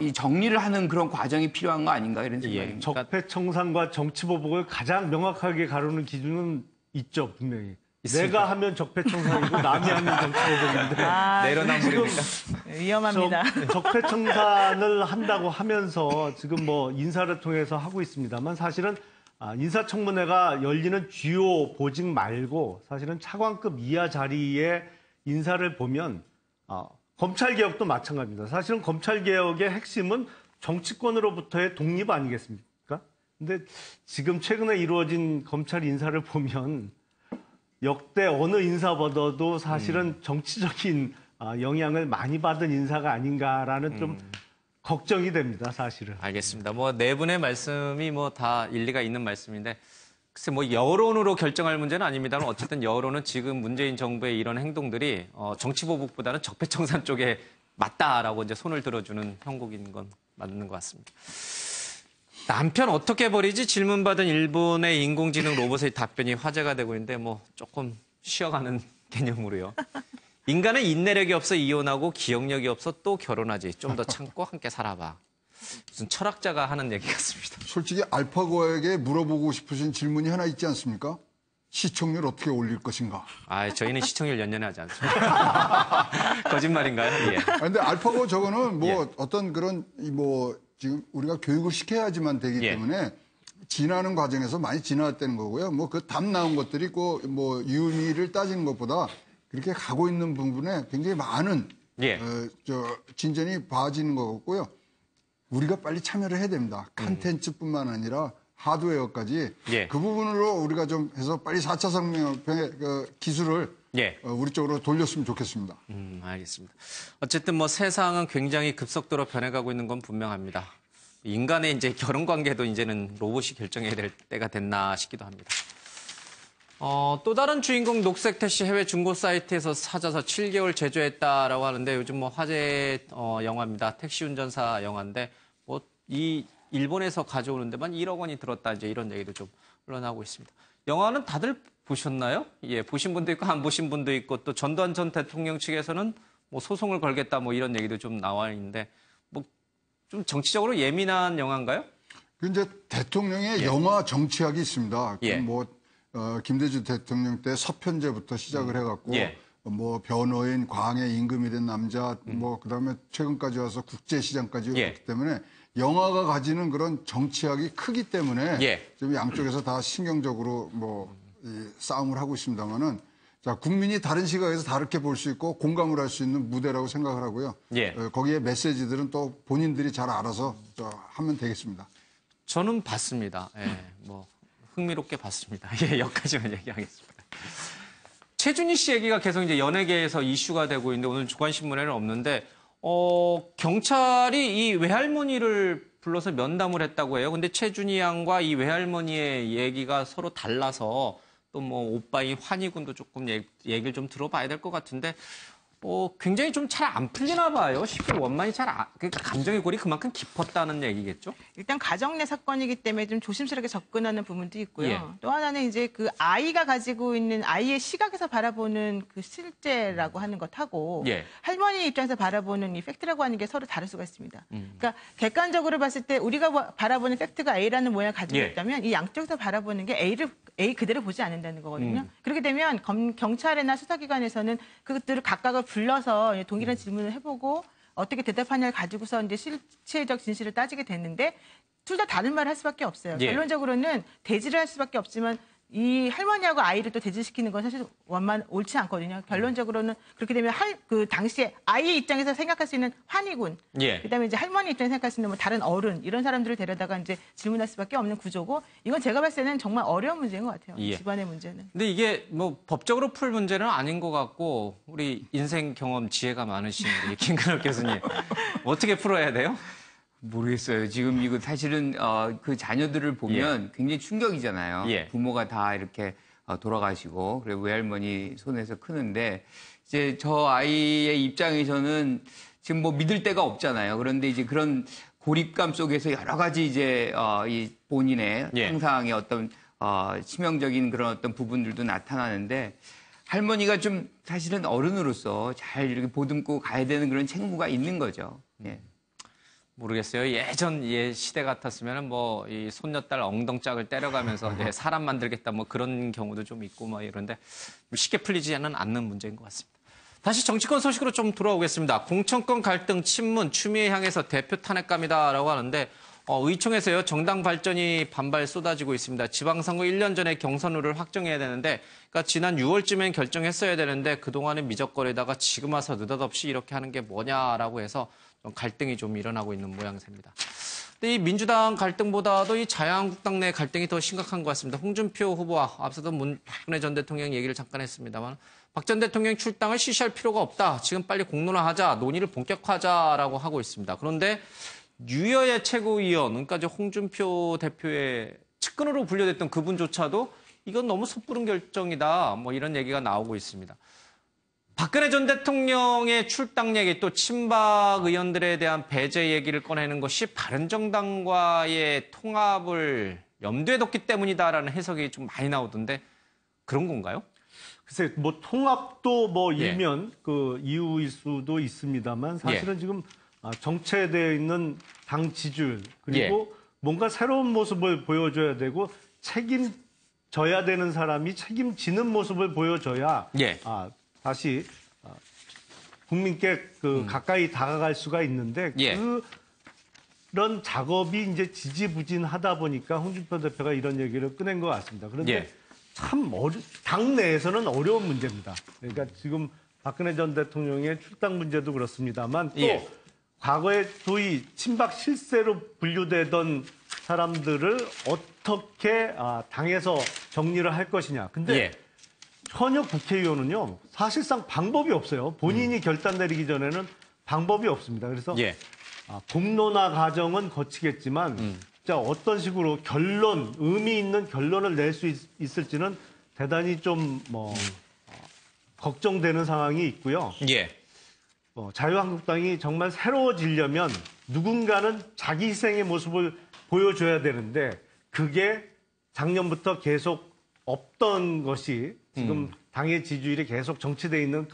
이 정리를 하는 그런 과정이 필요한 거 아닌가 이런 생각입니다. 적폐청산과 정치보복을 가장 명확하게 가르는 기준은 있죠, 분명히. 있습니까? 내가 하면 적폐청산이고 남이 하면 정치보복인데. 내로남불입니까? 위험합니다. 적폐청산을 한다고 하면서 지금 뭐 인사를 통해서 하고 있습니다만 사실은 인사청문회가 열리는 주요 보직 말고 사실은 차관급 이하 자리의 인사를 보면 검찰개혁도 마찬가지입니다. 사실은 검찰개혁의 핵심은 정치권으로부터의 독립 아니겠습니까? 근데 지금 최근에 이루어진 검찰 인사를 보면 역대 어느 인사보다도 사실은 정치적인 영향을 많이 받은 인사가 아닌가라는 좀 걱정이 됩니다, 사실은. 알겠습니다. 뭐 네 분의 말씀이 뭐 다 일리가 있는 말씀인데 글쎄 뭐 여론으로 결정할 문제는 아닙니다만 어쨌든 여론은 지금 문재인 정부의 이런 행동들이 정치보복보다는 적폐청산 쪽에 맞다라고 이제 손을 들어주는 형국인 건 맞는 것 같습니다. 남편 어떻게 버리지? 질문받은 일본의 인공지능 로봇의 답변이 화제가 되고 있는데 뭐 조금 쉬어가는 개념으로요. 인간은 인내력이 없어 이혼하고 기억력이 없어 또 결혼하지. 좀 더 참고 함께 살아봐. 무슨 철학자가 하는 얘기 같습니다. 솔직히 알파고에게 물어보고 싶으신 질문이 하나 있지 않습니까? 시청률 어떻게 올릴 것인가? 저희는 시청률 연연해 하지 않습니다. 거짓말인가요? 예. 근데 알파고 저거는 뭐 어떤 그런 뭐 지금 우리가 교육을 시켜야지만 되기 때문에 지나는 과정에서 많이 지나왔다는 거고요. 뭐 그 답 나온 것들이 꼭 뭐 유의미를 따지는 것보다 그렇게 가고 있는 부분에 굉장히 많은 진전이 봐지는 것 같고요. 우리가 빨리 참여를 해야 됩니다. 컨텐츠뿐만 아니라 하드웨어까지 그 부분으로 우리가 좀 해서 빨리 4차 산업혁명의 그 기술을 우리 쪽으로 돌렸으면 좋겠습니다. 알겠습니다. 어쨌든 뭐 세상은 굉장히 급속도로 변해가고 있는 건 분명합니다. 인간의 이제 결혼 관계도 이제는 로봇이 결정해야 될 때가 됐나 싶기도 합니다. 또 다른 주인공 녹색 택시 해외 중고 사이트에서 찾아서 7개월 제조했다라고 하는데 요즘 뭐 화제 영화입니다. 택시 운전사 영화인데 뭐 이 일본에서 가져오는 데만 1억 원이 들었다 이제 이런 얘기도 좀 흘러나오고 있습니다. 영화는 다들 보셨나요? 예, 보신 분도 있고 안 보신 분도 있고 또 전두환 전 대통령 측에서는 뭐 소송을 걸겠다 뭐 이런 얘기도 좀 나와 있는데 뭐 좀 정치적으로 예민한 영화인가요? 그 이제 대통령의 영화 정치학이 있습니다. 뭐 김대중 대통령 때 서편제부터 시작을 해갖고 뭐 변호인, 광해 임금이 된 남자, 뭐 그다음에 최근까지 와서 국제시장까지 왔기 때문에 영화가 가지는 그런 정치학이 크기 때문에 좀 양쪽에서 다 신경적으로 뭐 싸움을 하고 있습니다만은 자 국민이 다른 시각에서 다르게 볼 수 있고 공감을 할 수 있는 무대라고 생각을 하고요. 거기에 메시지들은 또 본인들이 잘 알아서 하면 되겠습니다. 저는 봤습니다. 뭐. 흥미롭게 봤습니다. 여기까지만 얘기하겠습니다. 최준희 씨 얘기가 계속 이제 연예계에서 이슈가 되고 있는데 오늘 주간신문에는 없는데 경찰이 이 외할머니를 불러서 면담을 했다고 해요. 근데 최준희 양과 이 외할머니의 얘기가 서로 달라서 또 뭐 오빠인 환희군도 조금 얘기를 좀 들어봐야 될 것 같은데 굉장히 좀 잘 안 풀리나 봐요. 쉽게 원만히 감정의 골이 그만큼 깊었다는 얘기겠죠? 일단 가정 내 사건이기 때문에 좀 조심스럽게 접근하는 부분도 있고요. 예. 또 하나는 이제 그 아이가 가지고 있는 아이의 시각에서 바라보는 그 실제라고 하는 것하고 예. 할머니 입장에서 바라보는 이 팩트라고 하는 게 서로 다를 수가 있습니다. 그러니까 객관적으로 봤을 때 우리가 바라보는 팩트가 A라는 모양을 가지고 예. 있다면 이 양쪽에서 바라보는 게 A 그대로 보지 않는다는 거거든요. 그렇게 되면 경찰이나 수사기관에서는 그것들을 각각을 불러서 동일한 질문을 해보고 어떻게 대답하냐를 가지고서 이제 실체적 진실을 따지게 됐는데 둘 다 다른 말을 할 수밖에 없어요. 예. 결론적으로는 대지를 할 수밖에 없지만 이 할머니하고 아이를 또 대지시키는 건 사실 옳지 않거든요. 결론적으로는 그렇게 되면 그 당시에 아이의 입장에서 생각할 수 있는 환희군, 예. 그다음에 이제 할머니 입장에서 생각할 수 있는 뭐 다른 어른 이런 사람들을 데려다가 이제 질문할 수밖에 없는 구조고 이건 제가 봤을 때는 정말 어려운 문제인 것 같아요. 예. 집안의 문제는. 근데 이게 뭐 법적으로 풀 문제는 아닌 것 같고 우리 인생 경험 지혜가 많으신 우리 김근욱 교수님 어떻게 풀어야 돼요? 모르겠어요. 지금 이거 사실은 그 자녀들을 보면 굉장히 충격이잖아요. 예. 부모가 다 이렇게 돌아가시고 그리고 외할머니 손에서 크는데 이제 저 아이의 입장에서는 지금 뭐 믿을 데가 없잖아요. 그런데 이제 그런 고립감 속에서 여러 가지 이제 이 본인의 상상의 어떤 치명적인 그런 어떤 부분들도 나타나는데 할머니가 좀 사실은 어른으로서 잘 이렇게 보듬고 가야 되는 그런 책무가 있는 거죠. 예. 모르겠어요. 예전 시대 같았으면 뭐 이 손녀딸 엉덩짝을 때려가면서 이제 사람 만들겠다 뭐 그런 경우도 좀 있고 뭐 이런데 쉽게 풀리지는 않는 문제인 것 같습니다. 다시 정치권 소식으로 좀 돌아오겠습니다. 공천권 갈등 친문 추미애 향해서 대표 탄핵감이다라고 하는데 의총에서요 정당 발전이 반발 쏟아지고 있습니다. 지방선거 1년 전에 경선룰을 확정해야 되는데 그러니까 지난 6월쯤엔 결정했어야 되는데 그동안은 미적거리다가 지금 와서 느닷없이 이렇게 하는 게 뭐냐라고 해서 갈등이 좀 일어나고 있는 모양새입니다. 근데 이 민주당 갈등보다도 이 자유한국당 내 갈등이 더 심각한 것 같습니다. 홍준표 후보와 앞서도 박근혜 전 대통령 얘기를 잠깐 했습니다만 박 전 대통령 출당을 시시할 필요가 없다. 지금 빨리 공론화하자. 논의를 본격화하자라고 하고 있습니다. 그런데 유여의 최고위원, 그러니까 이제 홍준표 대표의 측근으로 분류됐던 그분조차도 이건 너무 섣부른 결정이다. 뭐 이런 얘기가 나오고 있습니다. 박근혜 전 대통령의 출당 얘기 또 친박 의원들에 대한 배제 얘기를 꺼내는 것이 바른정당과의 통합을 염두에 뒀기 때문이다라는 해석이 좀 많이 나오던데 그런 건가요? 글쎄, 뭐 통합도 뭐 일면 그 이유일 수도 있습니다만 사실은 지금 정체되어 있는 당 지지율 그리고 뭔가 새로운 모습을 보여줘야 되고 책임져야 되는 사람이 책임지는 모습을 보여줘야 다시 국민께 가까이 다가갈 수가 있는데 그런 작업이 이제 지지부진하다 보니까 홍준표 대표가 이런 얘기를 꺼낸 것 같습니다. 그런데 참 당 내에서는 어려운 문제입니다. 그러니까 지금 박근혜 전 대통령의 출당 문제도 그렇습니다만 또 과거에 소위 친박 실세로 분류되던 사람들을 어떻게 당에서 정리를 할 것이냐. 근데 현역 국회의원은요, 사실상 방법이 없어요. 본인이 결단 내리기 전에는 방법이 없습니다. 그래서 공론화 과정은 거치겠지만 진짜 어떤 식으로 의미 있는 결론을 낼 수 있을지는 대단히 좀 걱정되는 상황이 있고요. 자유한국당이 정말 새로워지려면 누군가는 자기 희생의 모습을 보여줘야 되는데 그게 작년부터 계속 없던 것이 지금 당의 지지율이 계속 정치되어 있는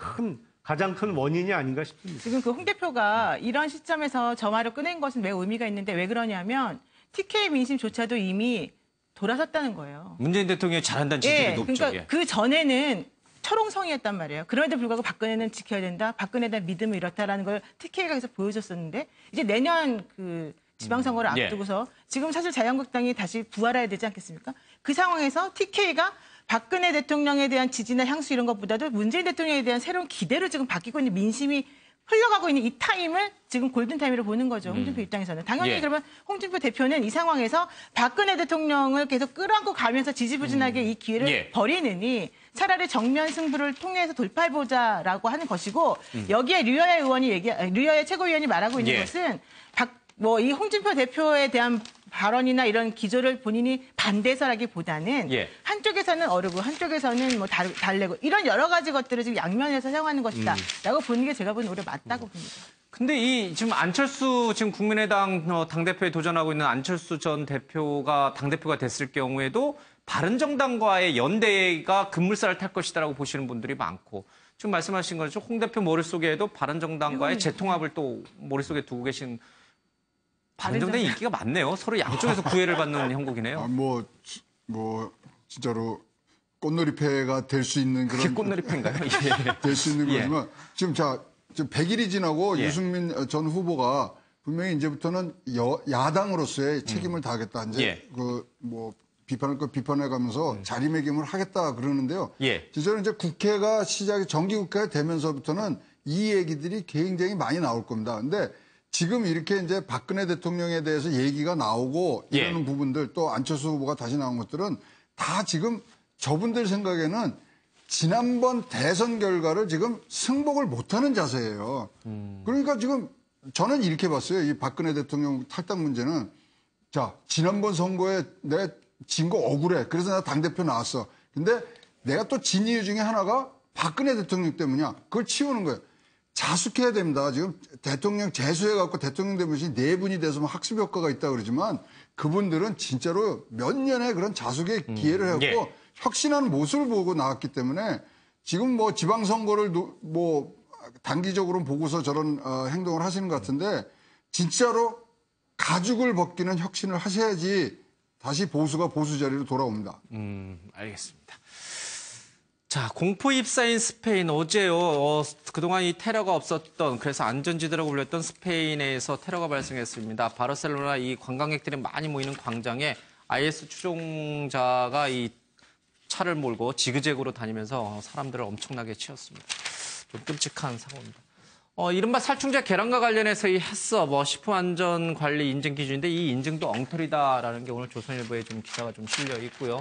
가장 큰 원인이 아닌가 싶습니다. 지금 그 홍 대표가 이런 시점에서 저 말을 꺼낸 것은 매우 의미가 있는데 왜 그러냐면 TK 민심조차도 이미 돌아섰다는 거예요. 문재인 대통령이 잘한다는 지지율이 높죠. 그러니까 그 전에는 철옹성이었단 말이에요. 그럼에도 불구하고 박근혜는 지켜야 된다. 박근혜에 대한 믿음은 이렇다라는 걸 TK가 계속 보여줬었는데 이제 내년 그 지방선거를 앞두고서 지금 사실 자유한국당이 다시 부활해야 되지 않겠습니까? 그 상황에서 TK가 박근혜 대통령에 대한 지지나 향수 이런 것보다도 문재인 대통령에 대한 새로운 기대로 지금 바뀌고 있는 민심이 흘러가고 있는 이 타임을 지금 골든타임으로 보는 거죠. 홍준표 입장에서는. 당연히 그러면 홍준표 대표는 이 상황에서 박근혜 대통령을 계속 끌어안고 가면서 지지부진하게 이 기회를 버리느니 차라리 정면 승부를 통해서 돌파해보자라고 하는 것이고 여기에 류여의 최고위원이 말하고 있는 것은 이 홍준표 대표에 대한 발언이나 이런 기조를 본인이 반대서라기보다는 예. 한쪽에서는 어르고 한쪽에서는 뭐 달래고 이런 여러 가지 것들을 지금 양면에서 사용하는 것이다라고 보는 게 제가 보는 오히려 맞다고 봅니다. 근데 이 지금 안철수 지금 국민의당 당대표에 도전하고 있는 안철수 전 대표가 당대표가 됐을 경우에도 바른정당과의 연대가 급물살을 탈 것이다라고 보시는 분들이 많고 지금 말씀하신 것처럼 홍 대표 머릿속에도 바른정당과의 재통합을 또 머릿속에 두고 계신 바른정당이 인기가 많네요. 서로 양쪽에서 구애를 받는 형국이네요. 뭐 진짜로 꽃놀이패가 될 수 있는 그런. 그게 꽃놀이패인가요? 예. 될 수 있는 거지만 지금 지금 100일이 지나고 예. 유승민 전 후보가 분명히 이제부터는 야당으로서의 책임을 다하겠다. 이제 비판할 거 비판해가면서 자리매김을 하겠다 그러는데요. 예. 저는 이제 국회가 정기국회가 되면서부터는 이 얘기들이 굉장히 많이 나올 겁니다. 근데 지금 이렇게 이제 박근혜 대통령에 대해서 얘기가 나오고 이러는 부분들 또 안철수 후보가 다시 나온 것들은 다 지금 저분들 생각에는 지난번 대선 결과를 지금 승복을 못하는 자세예요. 그러니까 지금 저는 이렇게 봤어요. 이 박근혜 대통령 탈당 문제는 자 지난번 선거에 내 진 거 억울해. 그래서 나 당대표 나왔어. 근데 내가 또 진 이유 중에 하나가 박근혜 대통령 때문이야. 그걸 치우는 거예요. 자숙해야 됩니다. 지금 대통령 재수해갖고 대통령 되면 4분이 돼서 학습 효과가 있다고 그러지만 그분들은 진짜로 몇 년의 그런 자숙의 기회를 해갖고 혁신하는 모습을 보고 나왔기 때문에 지금 뭐 지방선거를 뭐 단기적으로 보고서 저런 행동을 하시는 것 같은데 진짜로 가죽을 벗기는 혁신을 하셔야지 다시 보수가 보수 자리로 돌아옵니다. 알겠습니다. 자, 공포 입사인 스페인 어제요. 그동안 이 테러가 없었던 그래서 안전지대라고 불렸던 스페인에서 테러가 발생했습니다. 바르셀로나 이 관광객들이 많이 모이는 광장에 IS 추종자가 이 차를 몰고 지그재그로 다니면서 사람들을 엄청나게 치었습니다. 좀 끔찍한 사고입니다. 이른바 살충제 계란과 관련해서 이 식품 안전 관리 인증 기준인데 이 인증도 엉터리다라는 게 오늘 조선일보에 좀 기사가 좀 실려 있고요.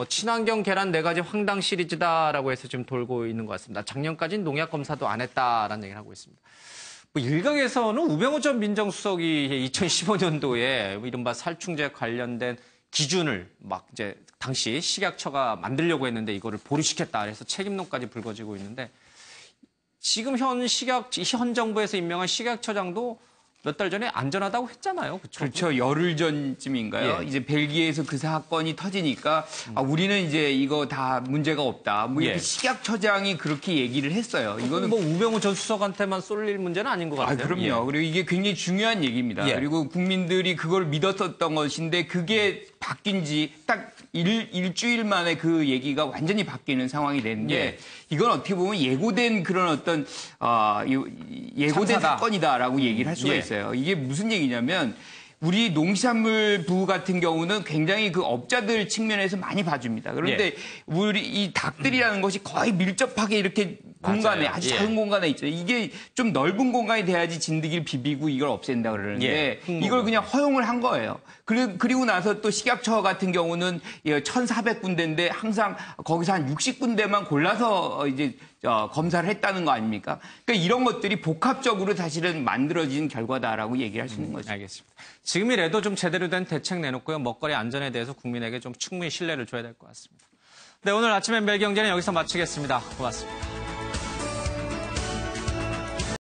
친환경 계란 4가지 황당 시리즈다라고 해서 지금 돌고 있는 것 같습니다. 작년까지는 농약 검사도 안 했다라는 얘기를 하고 있습니다. 일각에서는 우병우 전 민정수석이 2015년도에 이른바 살충제 관련된 기준을 이제 당시 식약처가 만들려고 했는데 이거를 보류시켰다 해서 책임론까지 불거지고 있는데 지금 현 정부에서 임명한 식약처장도 몇 달 전에 안전하다고 했잖아요. 그렇죠. 열흘 전쯤인가요? 예. 이제 벨기에에서 그 사건이 터지니까 우리는 이제 이거 다 문제가 없다. 뭐 이렇게 식약처장이 그렇게 얘기를 했어요. 이거는 우병우 전 수석한테만 쏠릴 문제는 아닌 것 같아요. 그럼요. 그리고 이게 굉장히 중요한 얘기입니다. 그리고 국민들이 그걸 믿었었던 것인데 그게 바뀐 지 딱 일주일 만에 그 얘기가 완전히 바뀌는 상황이 됐는데 이건 어떻게 보면 예고된 그런 어떤 예고된 사건이다라고 얘기를 할 수가 있어요. 이게 무슨 얘기냐면 우리 농산물부 같은 경우는 굉장히 그 업자들 측면에서 많이 봐줍니다. 그런데 우리 이 닭들이라는 것이 거의 밀접하게 이렇게 공간에 아주 작은 공간에 있죠. 이게 좀 넓은 공간이 돼야지 진드기를 비비고 이걸 없앤다 그러는데 이걸 그냥 허용을 한 거예요. 그리고 나서 또 식약처 같은 경우는 1,400군데인데 항상 거기서 한 60군데만 골라서 이제 검사를 했다는 거 아닙니까? 그러니까 이런 것들이 복합적으로 사실은 만들어진 결과다라고 얘기할 수 있는 거죠. 알겠습니다. 지금이라도 좀 제대로 된 대책 내놓고요. 먹거리 안전에 대해서 국민에게 좀 충분히 신뢰를 줘야 될 것 같습니다. 네, 오늘 아침 엠벨 경제는 여기서 마치겠습니다. 고맙습니다.